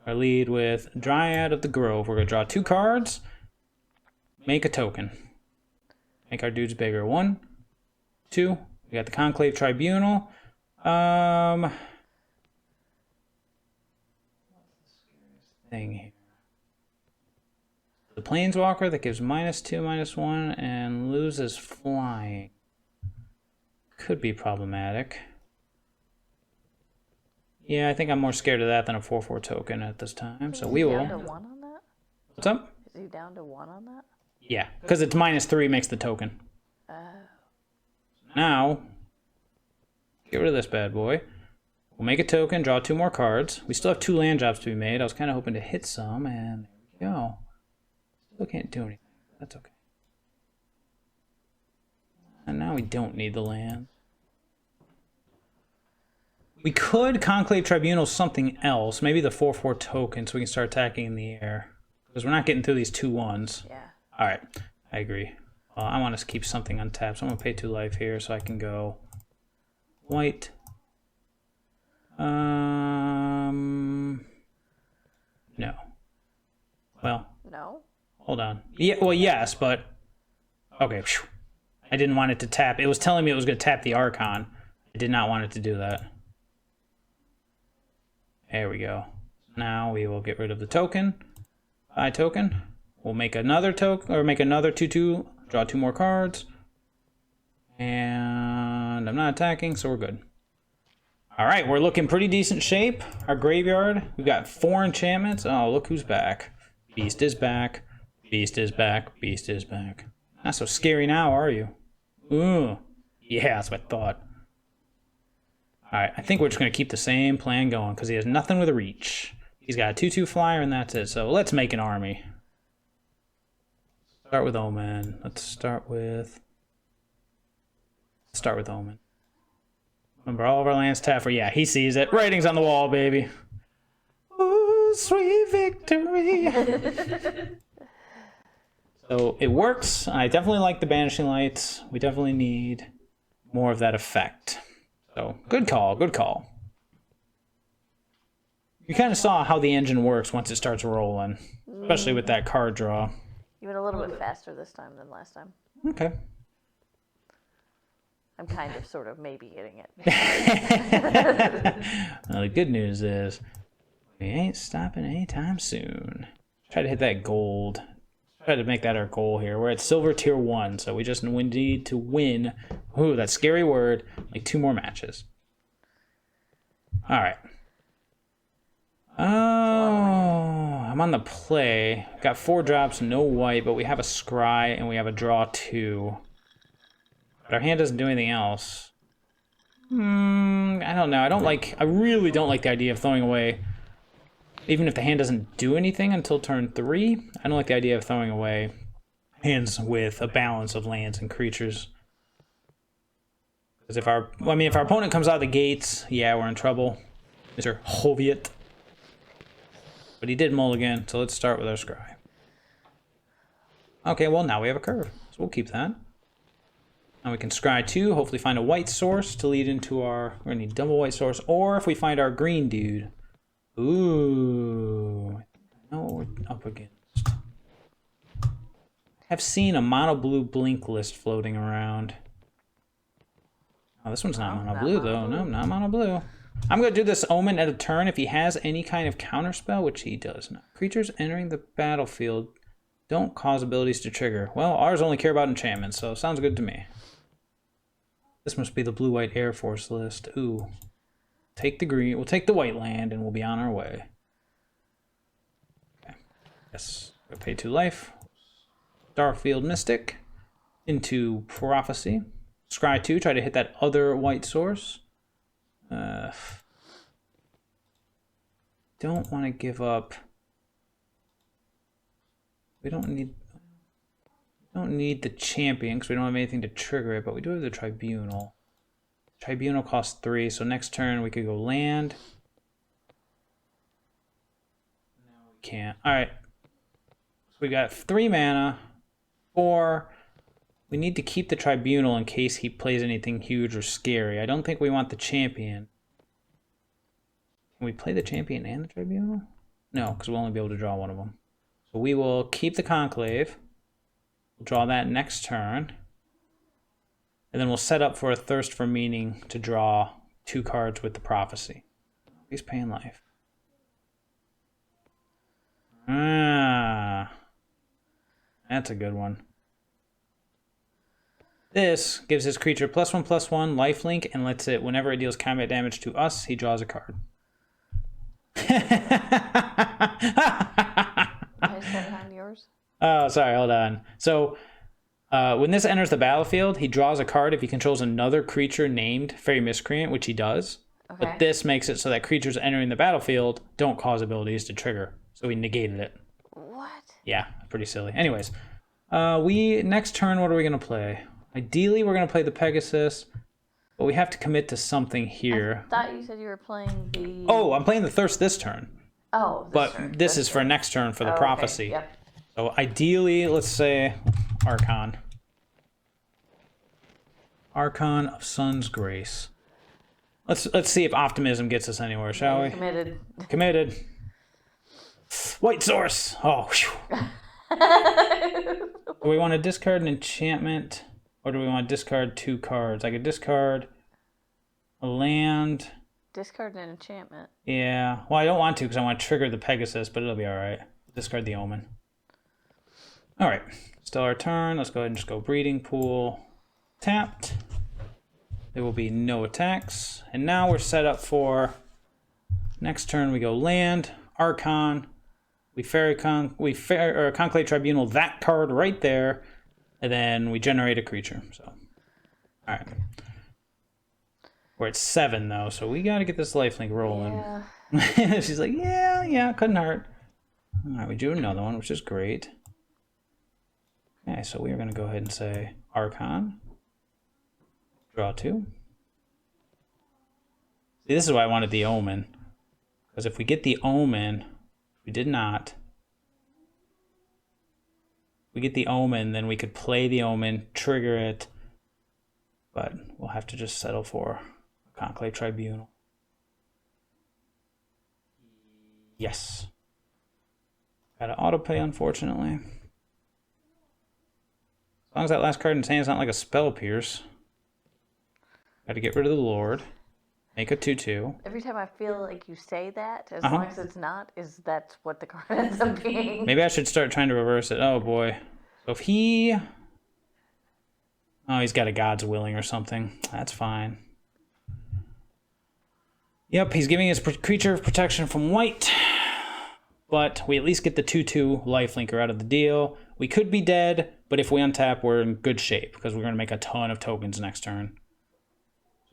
I lead with Dryad of the Grove. We're going to draw 2 cards. Make a token. Make our dudes bigger. 1, 2. We got the Conclave Tribunal. What's the scariest thing here? The Planeswalker that gives -2, -1, and loses flying. Could be problematic. Yeah, I think I'm more scared of that than a 4/4 token at this time. So we will. Is he down to 1 on that? What's up? Is he down to 1 on that? Yeah, because it's -3 makes the token. Now, get rid of this bad boy. We'll make a token, draw 2 more cards. We still have 2 land jobs to be made. I was kind of hoping to hit some, and there we go. Still can't do anything. That's okay. And now we don't need the land. We could Conclave Tribunal something else. Maybe the 4/4 token so we can start attacking in the air. Because we're not getting through these 2/1s. Yeah. Alright, I agree. I want to keep something untapped, so I'm going to pay 2 life here so I can go white. No. Well. No? Hold on. Yeah, well, yes, but... Okay, phew. I didn't want it to tap. It was telling me it was going to tap the Archon. I did not want it to do that. There we go. Now we will get rid of the token. Buy token. We'll make another token, or make another 2/2. Draw 2 more cards. And I'm not attacking, so we're good. Alright, we're looking pretty decent shape. Our graveyard, we've got 4 enchantments. Oh, look who's back. Beast is back. Beast is back. Beast is back. Not so scary now, are you? Ooh. Yeah, that's what I thought. Alright, I think we're just going to keep the same plan going because he has nothing with a reach. He's got a 2/2 flyer and that's it. So let's make an army. Start with Omen. Let's start with Omen. Remember all of our lands tap for, yeah, he sees it. Writing's on the wall, baby. Ooh, sweet victory. So it works. I definitely like the Banishing Lights. We definitely need more of that effect. So good call, good call. You kind of saw how the engine works once it starts rolling, especially with that card draw. Even a little bit faster this time than last time. Okay. I'm kind of, sort of, maybe getting it. Well, the good news is we ain't stopping anytime soon. Try to hit that gold. Try to make that our goal here. We're at silver tier 1, so we just need to win. Ooh, that scary word. Like 2 more matches. All right. Oh, I'm on the play. Got 4 drops, no white, but we have a scry and we have a draw 2. But our hand doesn't do anything else. I don't know. I really don't like the idea of throwing away, even if the hand doesn't do anything until turn 3. I don't like the idea of throwing away hands with a balance of lands and creatures. Because if our opponent comes out of the gates, yeah, we're in trouble. Mr. Hoviet. But he did mulligan, so let's start with our scry. Okay, well now we have a curve, so we'll keep that. Now we can scry 2, hopefully find a white source to lead into our... We're going to need double white source, or if we find our green dude. Ooh. I know what we're up against. I've seen a mono blue blink list floating around. Oh, this one's not mono blue, though. No, not mono blue. I'm going to do this Omen at a turn if he has any kind of counterspell, which he does not. Creatures entering the battlefield don't cause abilities to trigger. Well, ours only care about enchantments, so sounds good to me. This must be the blue-white Air Force list. Ooh. Take the green. We'll take the white land, and we'll be on our way. Okay. Yes. We'll pay 2 life. Starfield Mystic. Into Prophecy. Scry 2. Try to hit that other white source. Don't want to give up. We don't need the champion because we don't have anything to trigger it, but we do have the tribunal. Tribunal costs 3, so next turn we could go land. No, we can't. Alright. So we got 3 mana. 4. We need to keep the tribunal in case he plays anything huge or scary. I don't think we want the champion. Can we play the champion and the tribunal? No, because we'll only be able to draw one of them. So we will keep the conclave. We'll draw that next turn. And then we'll set up for a Thirst for Meaning to draw 2 cards with the prophecy. He's paying life. Ah. That's a good one. This gives his creature +1/+1 lifelink and lets it, whenever it deals combat damage to us, he draws a card. Behind yours? Oh, sorry, hold on. So, when this enters the battlefield, he draws a card if he controls another creature named Fairy Miscreant, which he does. Okay. But this makes it so that creatures entering the battlefield don't cause abilities to trigger. So we negated it. What? Yeah, pretty silly. Anyways, next turn, what are we going to play? Ideally, we're going to play the Pegasus. But we have to commit to something here. I thought you said you were playing the... Oh, I'm playing the Thirst this turn. Oh, this is for next turn for the Prophecy. Okay. Yep. So ideally, let's say Archon. Archon of Sun's Grace. Let's see if Optimism gets us anywhere, shall we? Committed. Committed. White Source! Oh, whew. Do we want to discard an enchantment? Or do we want to discard 2 cards? I could discard a land. Discard an enchantment. Yeah. Well, I don't want to because I want to trigger the Pegasus, but it'll be alright. Discard the Omen. Alright. Still our turn. Let's go ahead and just go Breeding Pool. Tapped. There will be no attacks. And now we're set up for next turn we go land, Archon, we Conclave Tribunal that card right there, and then we generate a creature. So alright. We're at 7 though, so we gotta get this lifelink rolling. Yeah. She's like, yeah, couldn't hurt. Alright, we do another one, which is great. Okay, so we are gonna go ahead and say Archon. Draw 2. See, this is why I wanted the Omen. Because if we get the Omen, we did not. If we get the Omen, then we could play the Omen, trigger it. But we'll have to just settle for Conclave Tribunal. Yes. Got to autopay, unfortunately. As long as that last card in hand is not like a Spell Pierce. Got to get rid of the Lord. Make a 2/2. Every time I feel like you say that, as long as it's not, that's what the card ends up being. Maybe I should start trying to reverse it. Oh boy. So if he... Oh, he's got a God's Willing or something. That's fine. Yep, he's giving his creature protection from white. But we at least get the 2/2 lifelinker out of the deal. We could be dead, but if we untap, we're in good shape because we're going to make a ton of tokens next turn.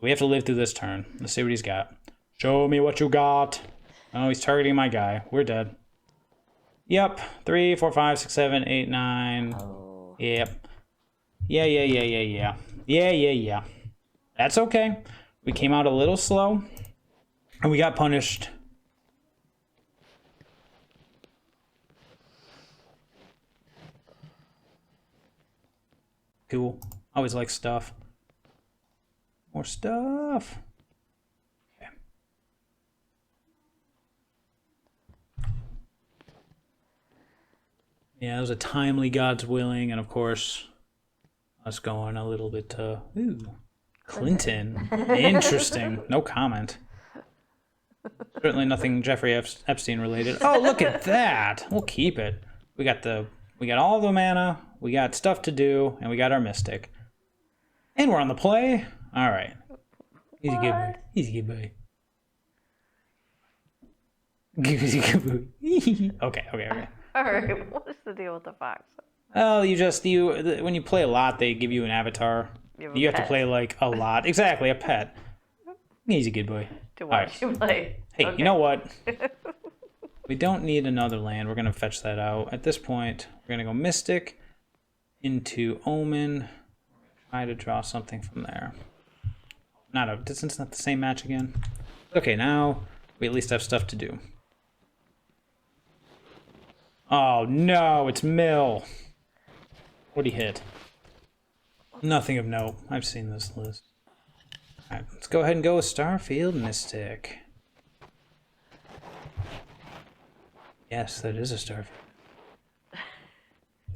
We have to live through this turn. Let's see what he's got. Show me what you got. Oh, he's targeting my guy. We're dead. Yep. 3, 4, 5, 6, 7, 8, 9. Oh. Yep. Yeah. That's okay. We came out a little slow. And we got punished. Cool. Always like stuff. More stuff. Okay. Yeah, it was a timely God's Willing, and of course, us going a little bit Clinton. Interesting. No comment. Certainly nothing Jeffrey Epstein related. Oh, look at that. We'll keep it. We got all the mana, we got stuff to do, and we got our Mystic. And we're on the play. All right. Easy good boy. Easy good boy. Easy good boy. Okay. All right. What is the deal with the fox? Oh, when you play a lot, they give you an avatar. You have to play like a lot. Exactly, a pet. Easy good boy. To watch you play. Hey, okay. You know what? We don't need another land. We're gonna fetch that out. At this point, we're gonna go Mystic into Omen. Try to draw something from there. It's not the same match again. Okay, now we at least have stuff to do. Oh no, it's Mill. What'd he hit? Nothing of note. I've seen this list. Alright, let's go ahead and go with Starfield Mystic. Yes, that is a Starfield.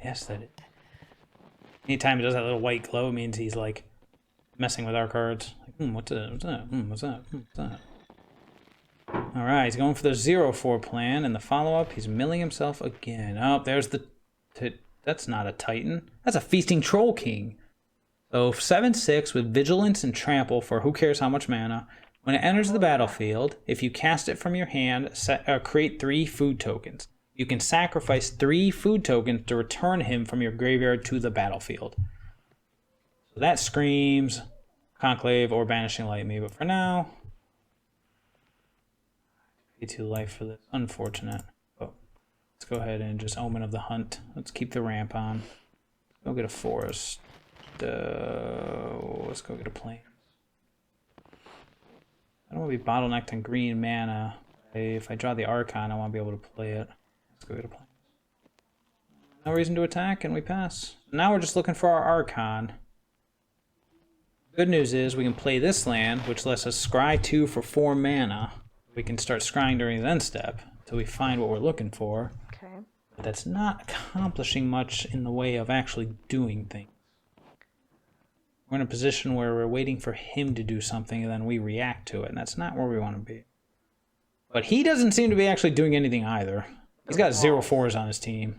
Yes, that is. Anytime he does that little white glow, it means he's like messing with our cards. Like, what's that? Alright, he's going for the 0/4 plan, and the follow-up, he's milling himself again. Oh, there's the... That's not a Titan. That's a Feasting Troll King. So 7/6 with Vigilance and Trample for who cares how much mana. When it enters the battlefield, if you cast it from your hand, create 3 food tokens. You can sacrifice 3 food tokens to return him from your graveyard to the battlefield. So that screams Conclave or Banishing Light me, but for now, pay 2 life for this. Unfortunate. Oh, let's go ahead and just Omen of the Hunt. Let's keep the ramp on. Go get a forest. Let's go get a plane. I don't want to be bottlenecked on green mana. If I draw the Archon, I want to be able to play it. That's a good way to play. No reason to attack, and we pass. Now we're just looking for our Archon. Good news is we can play this land, which lets us scry 2 for 4 mana. We can start scrying during his end step until we find what we're looking for. Okay. But that's not accomplishing much in the way of actually doing things. We're in a position where we're waiting for him to do something and then we react to it, and that's not where we want to be. But he doesn't seem to be actually doing anything either. He's got 0/4s on his team.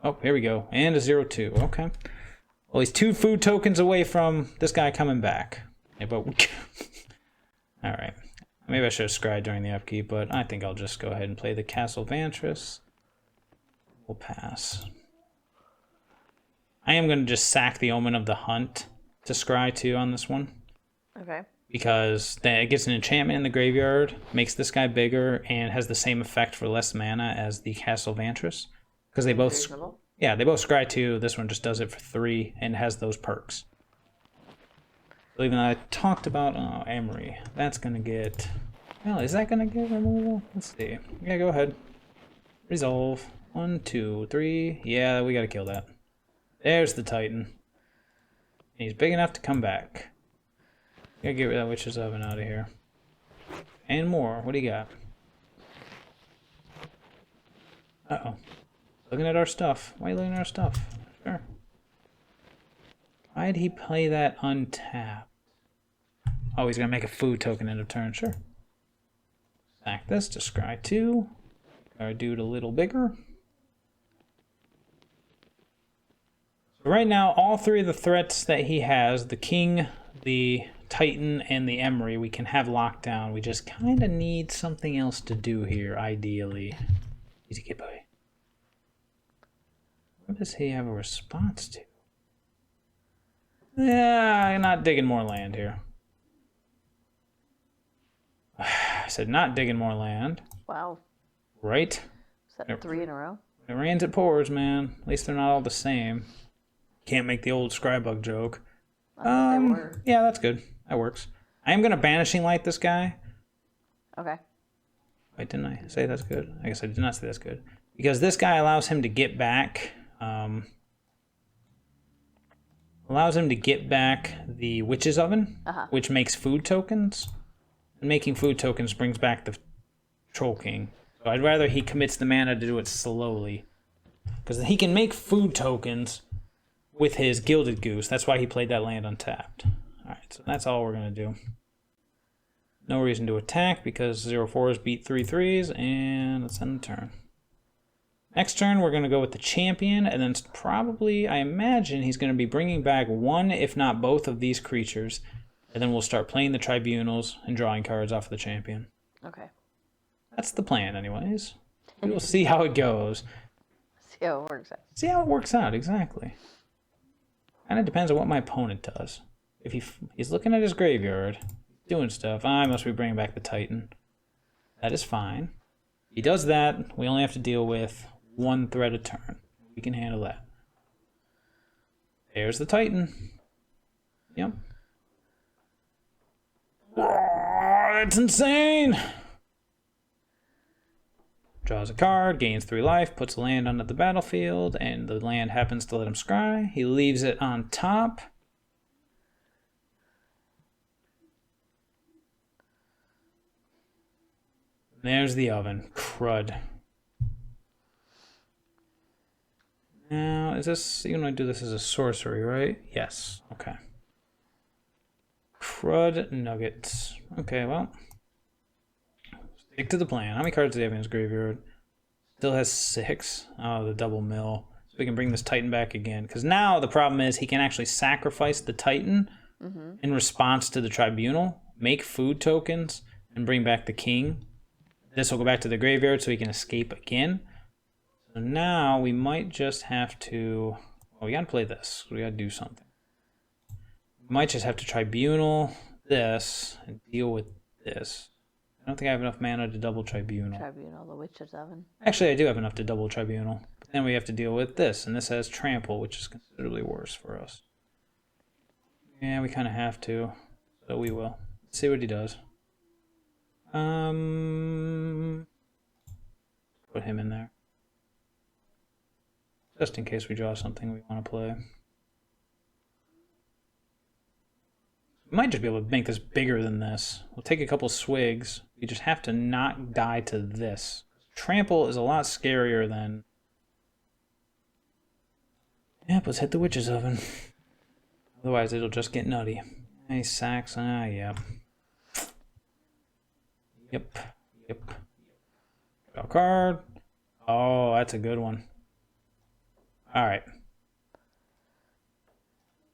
Oh, here we go. And a 0/2. Okay. Well, he's 2 food tokens away from this guy coming back. Yeah, but alright. Maybe I should have scried during the upkeep, but I think I'll just go ahead and play the Enchantress. We'll pass. I am going to just sack the Omen of the Hunt to scry 2 on this one. Okay. Because it gets an enchantment in the graveyard, makes this guy bigger, and has the same effect for less mana as the Enchantress. Because they both... Yeah, they both scry 2. This one just does it for 3 and has those perks. So even though I talked about Emery, that's gonna get. Well, is that gonna get removal? Let's see. Yeah, go ahead. Resolve. 1, 2, 3. Yeah, we gotta kill that. There's the Titan. And he's big enough to come back. Gotta get rid of that Witch's Oven out of here. And more. What do you got? Uh-oh. Looking at our stuff. Why are you looking at our stuff? Sure. Why'd he play that untapped? Oh, he's gonna make a food token end of turn. Sure. Sack this to scry 2. Our dude a little bigger. So right now, all 3 of the threats that he has, the King, the Titan, and the Emery, we can have locked down. We just kind of need something else to do here, ideally. Easy kid boy. What does he have a response to? Yeah, I'm not digging more land here. I said not digging more land. Wow. Right? Is that 3 in a row? It rains, it pours, man. At least they're not all the same. Can't make the old Scrybug joke. I thought they were. Yeah, that's good. That works. I am going to Banishing Light this guy. Okay. Wait, didn't I say that's good? I guess I did not say that's good. Because this guy allows him to get back... allows him to get back the Witch's Oven, which makes food tokens. And making food tokens brings back the Troll King. So I'd rather he commits the mana to do it slowly. Because he can make food tokens with his Gilded Goose. That's why he played that land untapped. Alright, so that's all we're going to do. No reason to attack because 0/4s beat 3/3s, and let's end the turn. Next turn, we're going to go with the Champion, and then probably, I imagine, he's going to be bringing back one, if not both, of these creatures. And then we'll start playing the Tribunals and drawing cards off of the Champion. Okay. That's the plan, anyways. We'll see how it goes. See how it works out. See how it works out, exactly. Kind of depends on what my opponent does. If he's looking at his graveyard, doing stuff, I must be bringing back the Titan. That is fine. If he does that, we only have to deal with 1 threat a turn. We can handle that. There's the Titan. Yep. Oh, that's insane! Draws a card, gains 3 life, puts a land onto the battlefield, and the land happens to let him scry. He leaves it on top. There's the oven. Crud. Now, is this... You want to do this as a sorcery, right? Yes. Okay. Crud nuggets. Okay, well. Stick to the plan. How many cards do they have in his graveyard? Still has 6. Oh, the double mill. So we can bring this Titan back again. Because now the problem is he can actually sacrifice the Titan in response to the Tribunal, make food tokens, and bring back the King. This will go back to the graveyard so he can escape again. So now we might just have to... Well, we gotta play this. We gotta do something. We might just have to Tribunal this and deal with this. I don't think I have enough mana to double Tribunal. Tribunal, the Witch's Oven. Actually, I do have enough to double Tribunal. But then we have to deal with this, and this has Trample, which is considerably worse for us. Yeah, we kind of have to. So we will. Let's see what he does. Put him in there. Just in case we draw something we want to play. We might just be able to make this bigger than this. We'll take a couple swigs. We just have to not die to this. Trample is a lot scarier than... Yep, let's hit the witch's oven. Otherwise, it'll just get nutty. Hey, sacks. Yeah. Yep. Draw a card. Oh, that's a good one. Alright.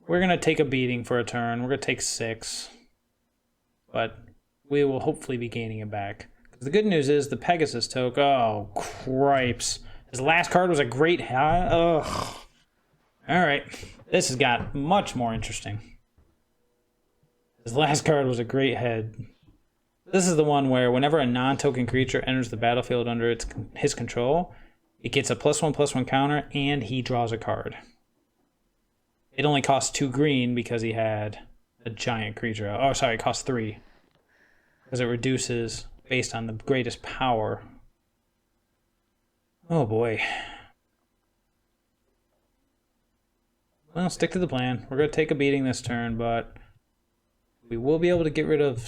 We're going to take a beating for a turn. We're going to take 6. But we will hopefully be gaining it back. The good news is the Pegasus token. Oh, cripes. His last card was a great... Ugh. Alright. This has got much more interesting. His last card was a great head. This is the one where whenever a non-token creature enters the battlefield under his control, it gets a +1/+1 counter, and he draws a card. It only costs 2 green because he had a giant creature. Oh, sorry, it costs 3. Because it reduces based on the greatest power. Oh boy. Well, stick to the plan. We're going to take a beating this turn, but we will be able to get rid of...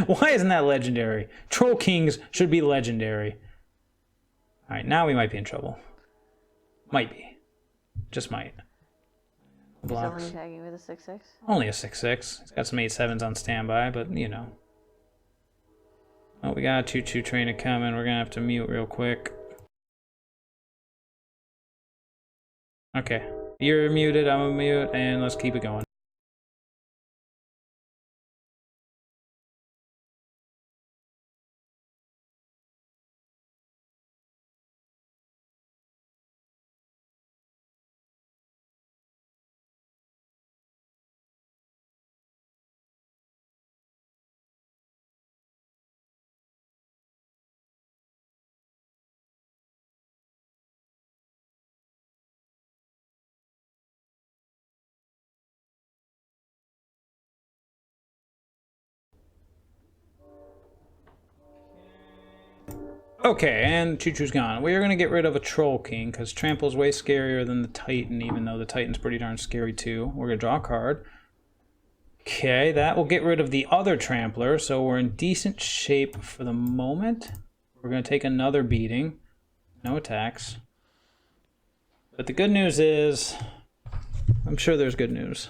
Why isn't that legendary? Troll Kings should be legendary. Alright, now we might be in trouble. Might be. Just might. Blocks. Is only tagging with a 6/6? Only a 6/6. It's got some 8/7s on standby, but you know. Oh, we got a 2/2 trainer coming. We're gonna have to mute real quick. Okay. You're muted, I'm a mute, and let's keep it going. Okay, and Choo-Choo's gone. We are going to get rid of a Troll King, because Trample's way scarier than the Titan, even though the Titan's pretty darn scary too. We're going to draw a card. Okay, that will get rid of the other Trampler, so we're in decent shape for the moment. We're going to take another beating. No attacks. But the good news is... I'm sure there's good news.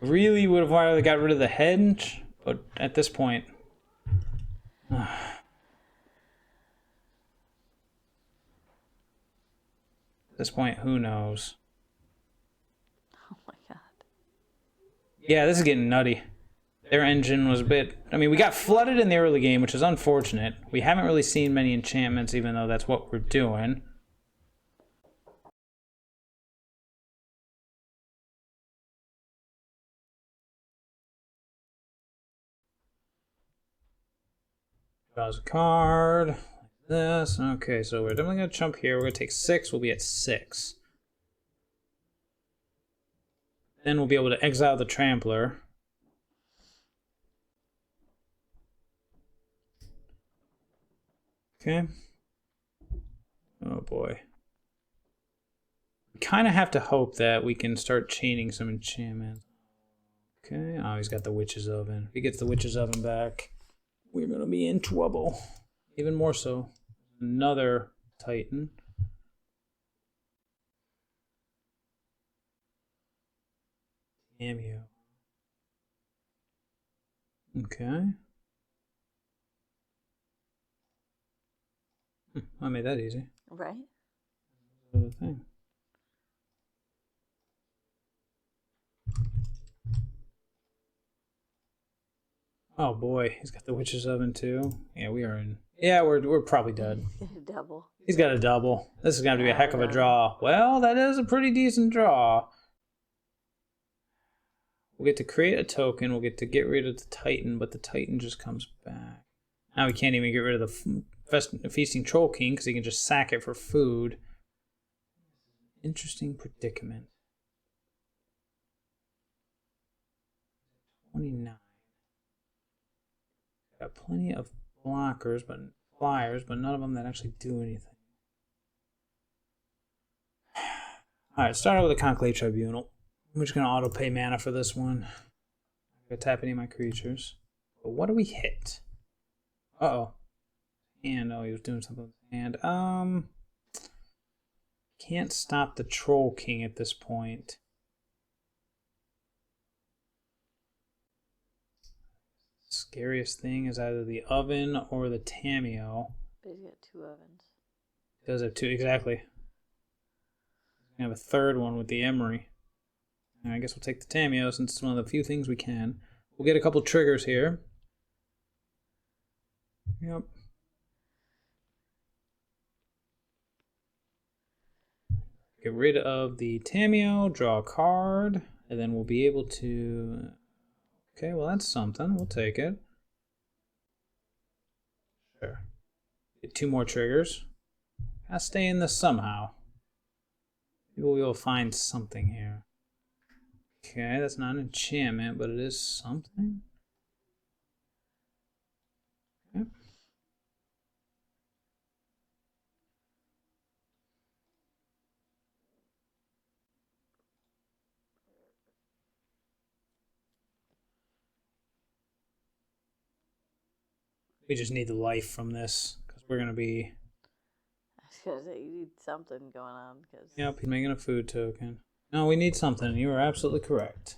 Really would have rather got rid of the hedge, but at this point... At this point, who knows? Oh my god. Yeah, this is getting nutty. Their engine was a bit... I mean, we got flooded in the early game, which is unfortunate. We haven't really seen many enchantments, even though that's what we're doing. Draws a card. Like this. Okay, so we're definitely going to jump here. We're going to take 6. We'll be at 6. Then we'll be able to exile the Trampler. Okay. Oh boy. We kind of have to hope that we can start chaining some enchantments. Okay. Oh, he's got the Witch's Oven. If he gets the Witch's Oven back, we're going to be in trouble. Even more so. Another Titan. Damn you. Okay. I made that easy. Right? That's the thing. Oh boy, he's got the Witch's Oven too. Yeah, we are in. Yeah, we're probably dead. Double. He's got a double. This is going to be a heck of a draw. Well, that is a pretty decent draw. We'll get to create a token. We'll get to get rid of the Titan, but the Titan just comes back. Now we can't even get rid of the Feasting Troll King because he can just sack it for food. Interesting predicament. 29. Got plenty of blockers, but flyers, but none of them that actually do anything. Alright, start out with the Conclave Tribunal. I'm just going to auto-pay mana for this one. I'm going to tap any of my creatures. But what do we hit? Uh-oh. And, oh, he was doing something with his hand. Can't stop the Troll King at this point. Scariest thing is either the oven or the Tameo. But he's got 2 ovens. He does have 2, exactly. We have a third one with the Emery. And I guess we'll take the Tameo since it's one of the few things we can. We'll get a couple triggers here. Yep. Get rid of the Tameo, draw a card, and then we'll be able to... Okay, well that's something. We'll take it. Sure. Get 2 more triggers. Gotta stay in this somehow. Maybe we'll find something here. Okay, that's not an enchantment, but it is something. Okay. We just need the life from this, because we're going to be... I was going to say, you need something going on. Cause... Yep, he's making a food token. No, we need something. You are absolutely correct.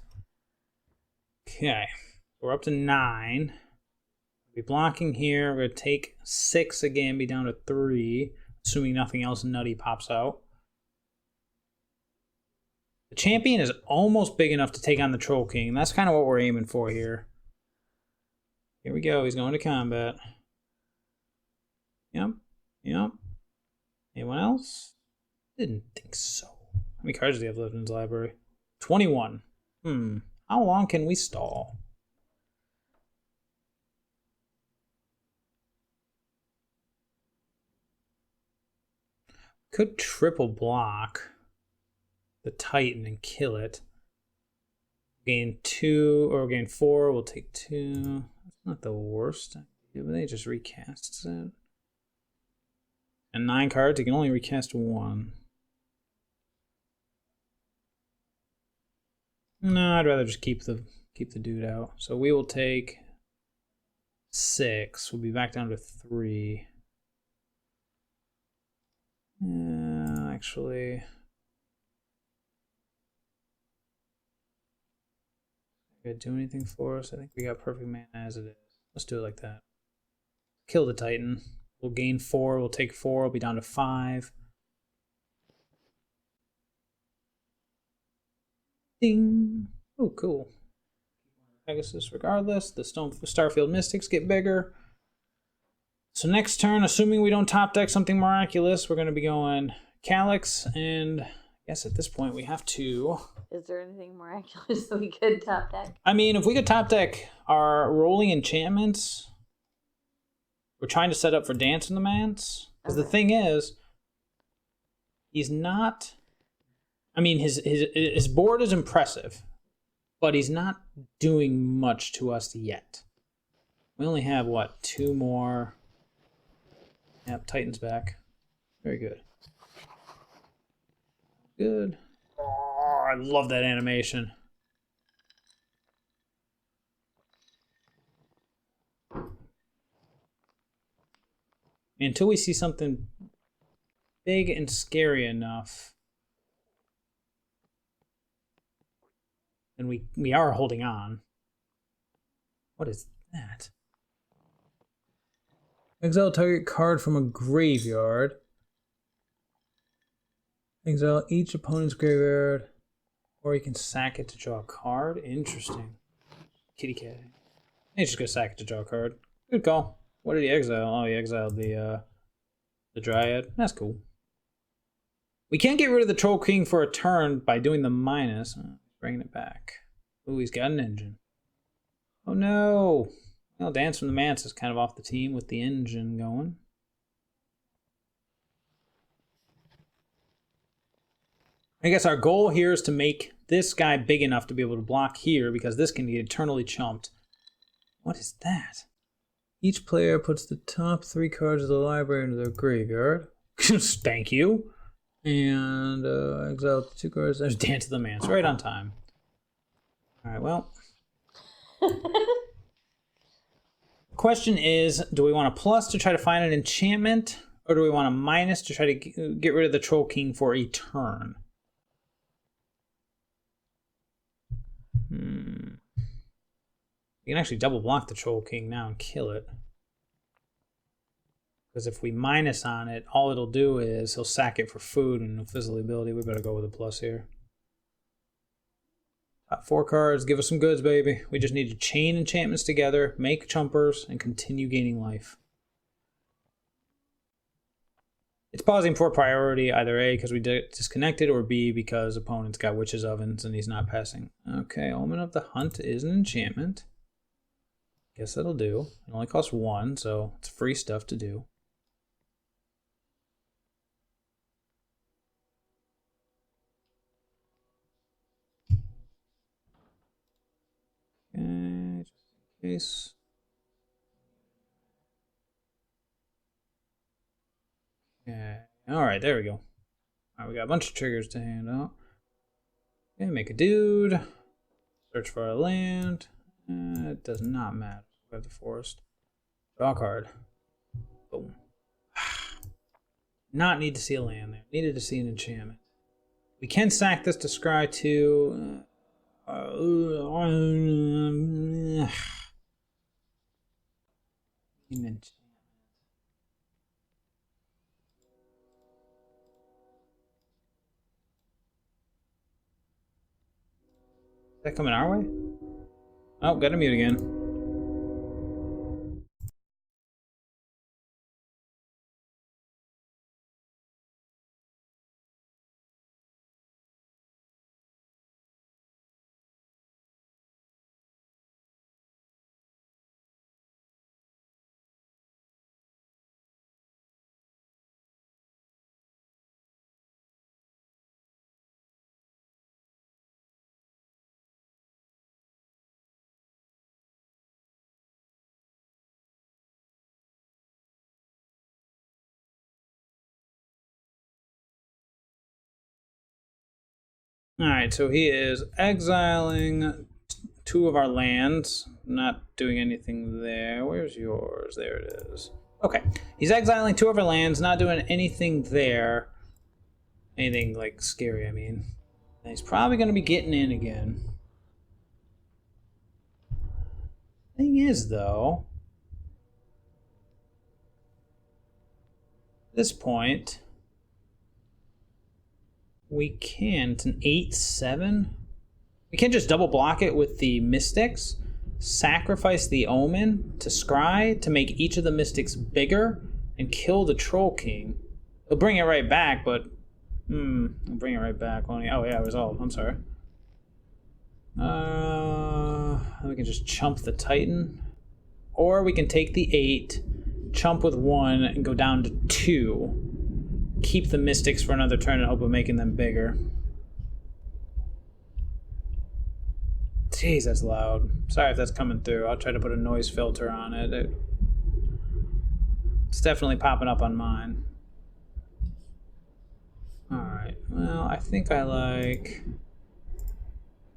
Okay, we're up to 9. We'll be blocking here. We're going to take 6 again, be down to 3, assuming nothing else nutty pops out. The champion is almost big enough to take on the Troll King. That's kind of what we're aiming for here. Here we go. He's going to combat. Yep. Yep. Anyone else? Didn't think so. How many cards do you have left in his library? 21. How long can we stall? Could triple block the Titan and kill it. Gain 2 or gain 4. We'll take 2. That's not the worst idea, but they just recasts it. And 9 cards, you can only recast 1. No, I'd rather just keep the dude out. So we will take 6. We'll be back down to 3. Actually, gonna do anything for us? I think we got perfect mana as it is. Let's do it like that. Kill the Titan. We'll gain 4. We'll take 4. We'll be down to 5. Ding. Oh, cool. Pegasus regardless. The Starfield Mystics get bigger. So next turn, assuming we don't top deck something miraculous, we're going to be going Calyx, and I guess at this point we have to... Is there anything miraculous that we could top deck? I mean, if we could top deck our rolling enchantments, we're trying to set up for Dance in the Mance. Because the thing is, he's not... I mean, his board is impressive, but he's not doing much to us yet. We only have, what, 2 more... Yep, Titan's back. Very good. Good. Oh, I love that animation. Until we see something big and scary enough, then we are holding on. What is that? Exile target card from a graveyard. Exile each opponent's graveyard. Or you can sack it to draw a card. Interesting. Kitty cat. He's just gonna sack it to draw a card. Good call. What did he exile? Oh, he exiled the Dryad. That's cool. We can't get rid of the Troll King for a turn by doing the minus. Bringing it back. Ooh, he's got an engine. Oh no! Well, Dance from the Mance is kind of off the team with the engine going. I guess our goal here is to make this guy big enough to be able to block here, because this can get eternally chumped. What is that? Each player puts the top 3 cards of the library into their graveyard. Thank you. And exile 2 cards. There's Dance of the Manse, right on time. Alright, well. Question is, do we want a plus to try to find an enchantment? Or do we want a minus to try to get rid of the Troll King for a turn? You can actually double block the Troll King now and kill it. Because if we minus on it, all it'll do is he'll sack it for food and no physical ability. We better go with a plus here. Top 4 cards, give us some goods, baby. We just need to chain enchantments together, make chumpers, and continue gaining life. It's pausing for priority, either A, because we disconnected, or B, because opponent's got Witch's Ovens and he's not passing. Okay, Omen of the Hunt is an enchantment. Guess that'll do. It only costs 1, so it's free stuff to do. Okay, just in case. Yeah. Alright, there we go. Alright, we got a bunch of triggers to hand out. Okay, make a dude. Search for a land. It does not matter. We have the forest. Draw a card. Boom. Not need to see a land there. Needed to see an enchantment. We can sack this to scry to... Is that coming our way? Oh, got to mute again. Alright, so he is exiling 2 of our lands. Not doing anything there. Where's yours? There it is. Okay. He's exiling 2 of our lands, not doing anything there. Anything, like, scary, I mean. And he's probably going to be getting in again. Thing is, though... At this point... We can. It's an 8/7. We can just double block it with the Mystics, sacrifice the Omen to scry to make each of the Mystics bigger, and kill the Troll King. He'll bring it right back, but I'll bring it right back. Oh yeah, it was all. I'm sorry. We can just chump the Titan, or we can take the 8, chump with 1, and go down to 2. Keep the Mystics for another turn and hope of making them bigger. Jeez, that's loud. Sorry if that's coming through. I'll try to put a noise filter on it. It's definitely popping up on mine. Alright, well, I think I like...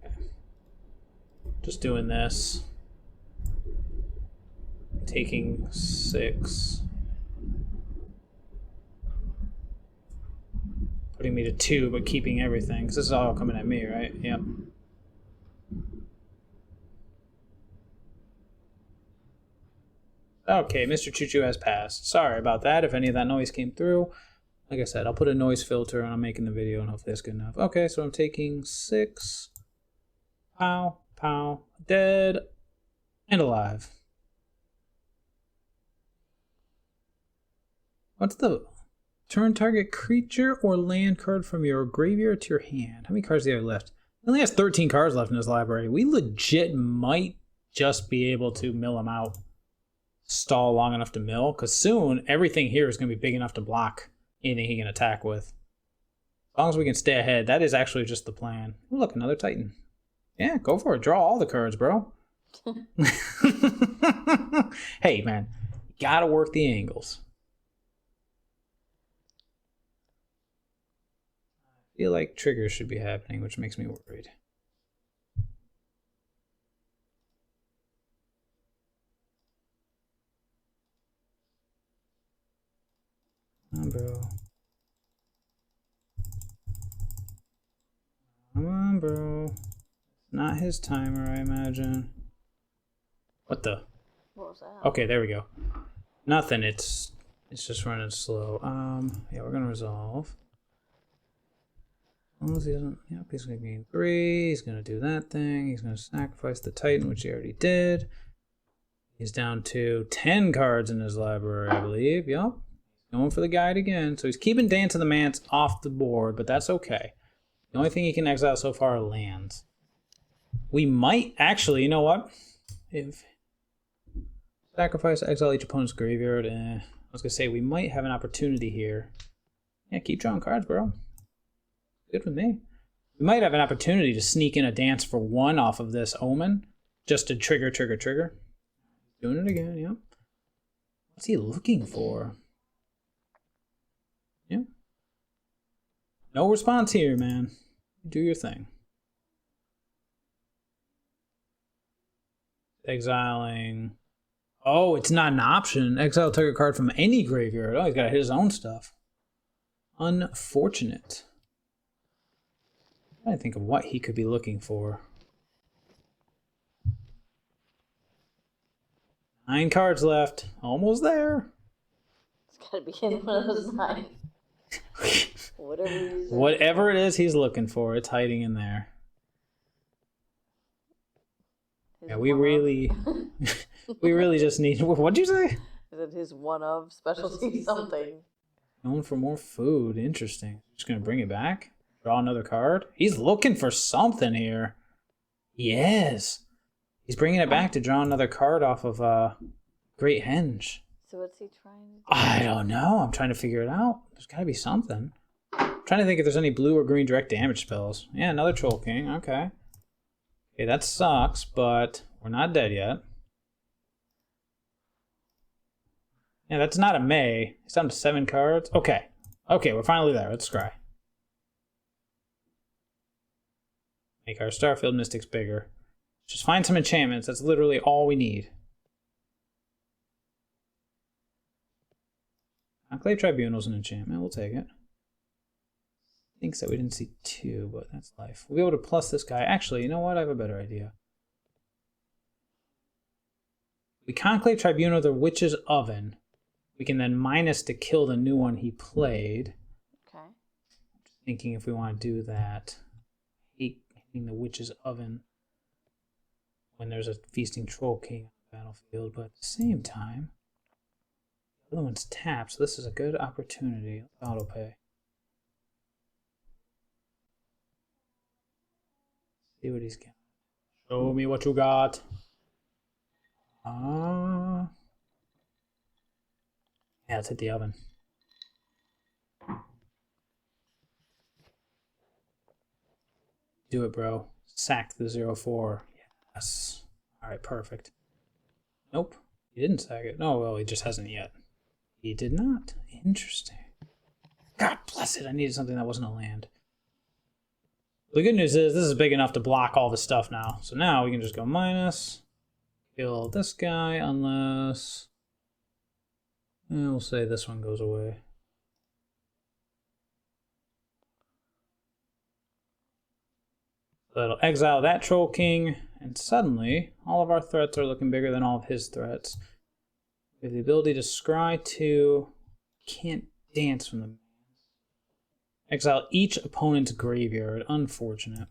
Okay. Just doing this. Taking 6. Putting me to 2, but keeping everything. Because this is all coming at me, right? Yep. Okay, Mr. Choo Choo has passed. Sorry about that if any of that noise came through. Like I said, I'll put a noise filter and I'm making the video and hopefully that's good enough. Okay, so I'm taking 6. Pow, pow, dead, and alive. What's the... Turn target creature or land card from your graveyard to your hand. How many cards do you have left? He only has 13 cards left in his library. We legit might just be able to mill him out. Stall long enough to mill, because soon everything here is going to be big enough to block anything he can attack with. As long as we can stay ahead, that is actually just the plan. Ooh, look, another Titan. Yeah, go for it. Draw all the cards, bro. Hey, man, you gotta work the angles. I feel like triggers should be happening, which makes me worried. Come on, bro. Come on, bro. Not his timer, I imagine. What the? What was that? Okay, there we go. Nothing. It's just running slow. Yeah, we're gonna resolve. As long as he doesn't, yep, he's gonna gain 3. He's gonna do that thing. He's gonna sacrifice the Titan, which he already did. He's down to 10 cards in his library, I believe. Yup. Going for the guide again. So he's keeping Dance of the Mance off the board, but that's okay. The only thing he can exile so far are lands. We might actually, you know what? If sacrifice, exile each opponent's graveyard. I was gonna say we might have an opportunity here. Yeah, keep drawing cards, bro. Good with me. We might have an opportunity to sneak in a Dance for 1 off of this Omen, just to trigger. Doing it again, yeah. What's he looking for? Yeah. No response here, man. Do your thing. Exiling. Oh, it's not an option. Exile target card from any graveyard. Oh, he's got to hit his own stuff. Unfortunate. I think of what he could be looking for. 9 cards left. Almost there. It's gotta be in one of those 9. Whatever it is he's looking for, it's hiding in there. Yeah, we really just need. What'd you say? Is it his one of specialty something? Known for more food. Interesting. Just gonna bring it back. Draw another card. He's looking for something here. Yes. He's bringing it back to draw another card off of Great Henge. So what's he trying to do? I don't know. I'm trying to figure it out. There's got to be something. I'm trying to think if there's any blue or green direct damage spells. Yeah, another Troll King. Okay. Okay, that sucks, but we're not dead yet. Yeah, that's not a May. It's down to 7 cards. Okay. Okay, we're finally there. Let's scry. Make our Starfield Mystics bigger. Just find some enchantments. That's literally all we need. Enclave Tribunal's an enchantment. We'll take it. Thinks that we didn't see 2, but that's life. We'll be able to plus this guy. Actually, you know what? I have a better idea. We Conclave Tribunal the Witch's Oven. We can then minus to kill the new one he played. Okay. Just thinking if we want to do that. Hitting the Witch's Oven when there's a Feasting Troll King on the battlefield, but at the same time, the other one's tapped, so this is a good opportunity. Auto pay. See what he's got. Show me what you got. Yeah, let's hit the oven. Do it, bro. Sack the 0/4. Yes. Alright, perfect. Nope. He didn't sack it. No, well, he just hasn't yet. He did not. Interesting. God bless it. I needed something that wasn't a land. The good news is this is big enough to block all the stuff now. So now we can just go minus. Kill this guy unless... And we'll say this one goes away. So that'll exile that Troll King, and suddenly all of our threats are looking bigger than all of his threats. We have the ability to scry 2. Can't dance from the... Exile each opponent's graveyard. Unfortunate.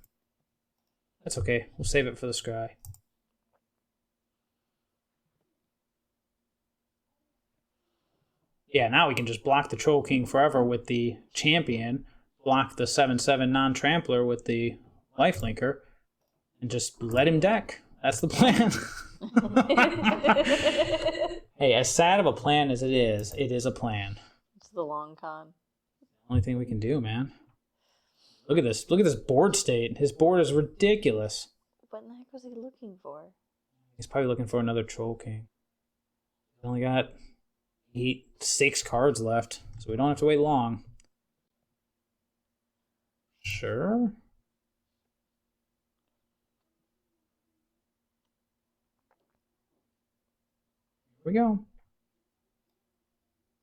That's okay. We'll save it for the scry. Yeah, now we can just block the Troll King forever with the Champion, block the 7/7 non-trampler with the Lifelinker, and just let him deck. That's the plan. Hey, as sad of a plan as it is a plan. It's the long con. Only thing we can do, man. Look at this. Look at this board state. His board is ridiculous. What in the heck was he looking for? He's probably looking for another Troll King. He's only got 6 cards left, so we don't have to wait long. Sure. Here we go.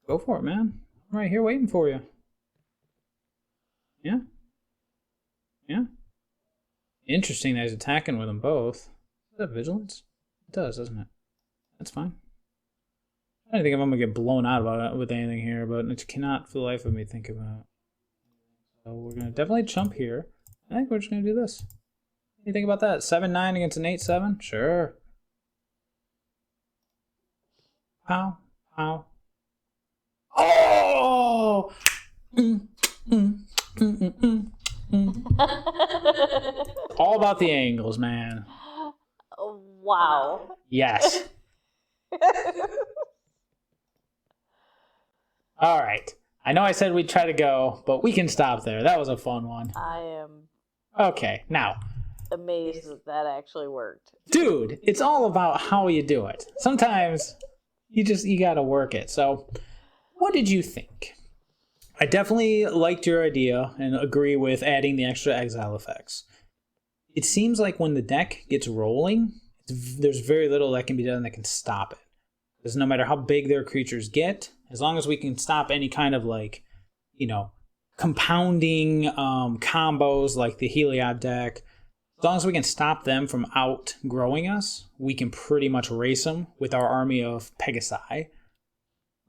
Go for it, man. I'm right here waiting for you. Yeah? Yeah? Interesting that he's attacking with them both. Is that vigilance? It does, doesn't it? That's fine. I don't think I'm going to get blown out about it with anything here, but I cannot for the life of me think about it. So we're going to definitely jump here. I think we're just going to do this. What do you think about that? 7-9 against an 8-7? Sure. Pow. Pow. Oh! All about the angles, man. Wow. Yes. All right. I know I said we'd try to go, but we can stop there. That was a fun one. I am Okay, now. amazed that actually worked. Dude, it's all about how you do it. Sometimes you gotta work it. So, what did you think? I definitely liked your idea and agree with adding the extra exile effects. It seems like when the deck gets rolling, there's very little that can be done that can stop it. Because no matter how big their creatures get, as long as we can stop any kind of compounding combos like the Heliod deck, as long as we can stop them from outgrowing us, we can pretty much race them with our army of Pegasi.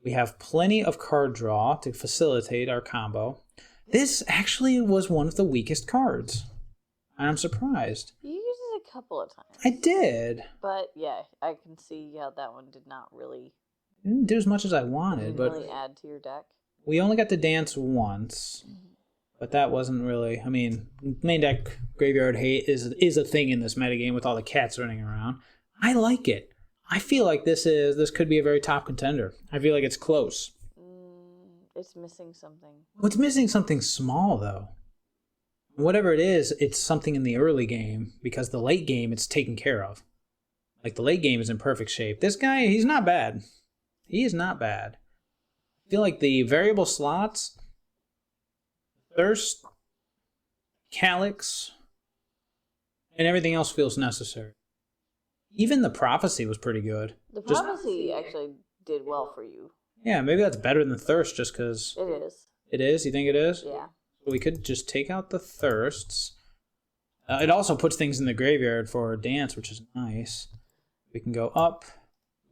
We have plenty of card draw to facilitate our combo. This actually was one of the weakest cards. And I'm surprised. You used it a couple of times. I did. But yeah, I can see how that one did not really, Didn't do as much as I wanted, but really add to your deck. we only got to dance once. But that wasn't really... I mean, main deck Graveyard Hate is a thing in this metagame with all the cats running around. I like it. I feel like this could be a very top contender. I feel like it's close. It's missing something. Well, it's missing something small, though. Whatever it is, it's something in the early game, because the late game, it's taken care of. Like, the late game is in perfect shape. This guy, he's not bad. He is not bad. I feel like the variable slots, Thirst, Calyx, and everything else feels necessary. Even the Prophecy was pretty good. The Prophecy actually did well for you. Yeah, maybe that's better than Thirst just because... It is. It is? You think it is? Yeah. We could just take out the Thirsts. It also puts things in the graveyard for dance, which is nice. We can go up.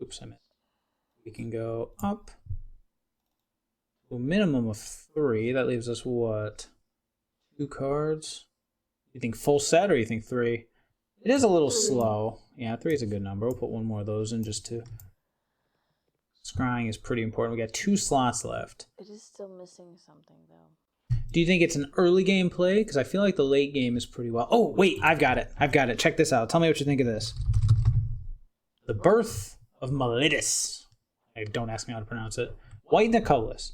Oops, I missed. We can go up to a minimum of 3. That leaves us what? 2 cards? You think full set or you think 3? It is a little slow. Yeah, 3 is a good number. We'll put one more of those in just to... Scrying is pretty important. We got 2 slots left. It is still missing something, though. Do you think it's an early game play? Because I feel like the late game is pretty well... Oh, wait, I've got it. Check this out. Tell me what you think of this. The Birth of Melidus. Don't ask me how to pronounce it. White and the colorless.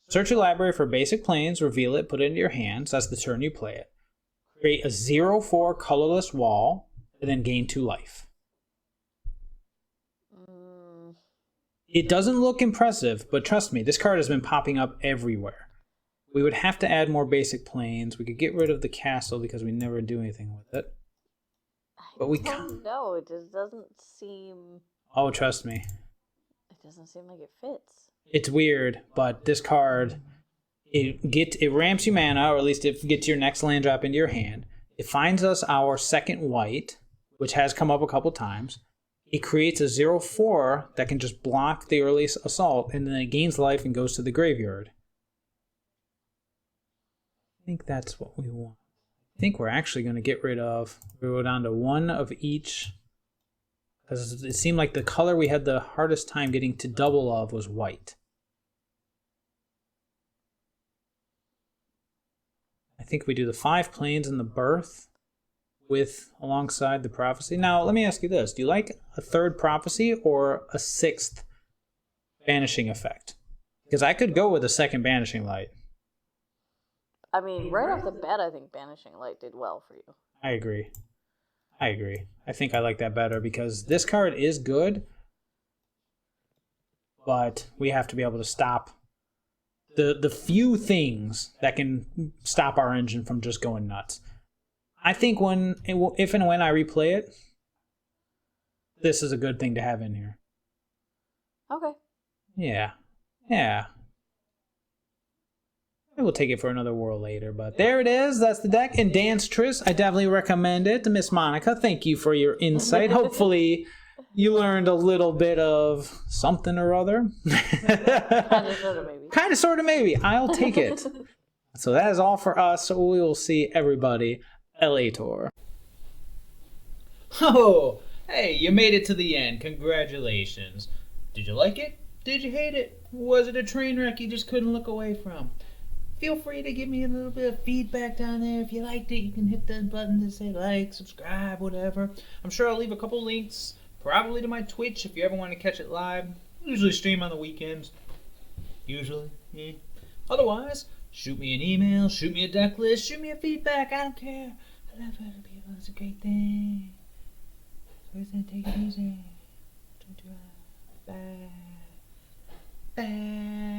Search your library for basic planes, reveal it, put it into your hands. That's the turn you play it. Create a 0/4 colorless wall, and then gain 2 life. It doesn't look impressive, but trust me, this card has been popping up everywhere. We would have to add more basic planes. We could get rid of the castle because we never do anything with it. But we can't. No, it just doesn't seem... Oh, trust me. It doesn't seem like it fits. It's weird, but this card, it ramps you mana, or at least it gets your next land drop into your hand. It finds us our second white, which has come up a couple times. It creates a 0/4 that can just block the early assault, and then it gains life and goes to the graveyard. I think that's what we want. I think we're actually going to get rid of... We go down to 1 of each. Because it seemed like the color we had the hardest time getting to double of was white. I think we do the 5 planes in the Birth alongside the Prophecy. Now, let me ask you this. Do you like a 3rd Prophecy or a 6th Banishing effect? Because I could go with a 2nd Banishing Light. I mean, right off the bat, I think Banishing Light did well for you. I agree. I think I like that better because this card is good, but we have to be able to stop the few things that can stop our engine from just going nuts. I think if and when I replay it, this is a good thing to have in here. Okay. Yeah. We'll take it for another whirl later, but there it is. That's the deck. Enchantress, I definitely recommend it to Miss Monica. Thank you for your insight. Hopefully, you learned a little bit of something or other. Kind of, sort of, maybe. Kind of, sort of, maybe. I'll take it. So that is all for us. So we will see everybody later. Oh, hey, you made it to the end. Congratulations. Did you like it? Did you hate it? Was it a train wreck you just couldn't look away from? Feel free to give me a little bit of feedback down there. If you liked it, you can hit the button to say like, subscribe, whatever. I'm sure I'll leave a couple links, probably to my Twitch if you ever want to catch it live. I usually stream on the weekends. Usually, yeah. Otherwise, shoot me an email, shoot me a deck list, shoot me a feedback. I don't care. I love other people. It's a great thing. So it's gonna take it easy. Don't drive. Bye. Bye.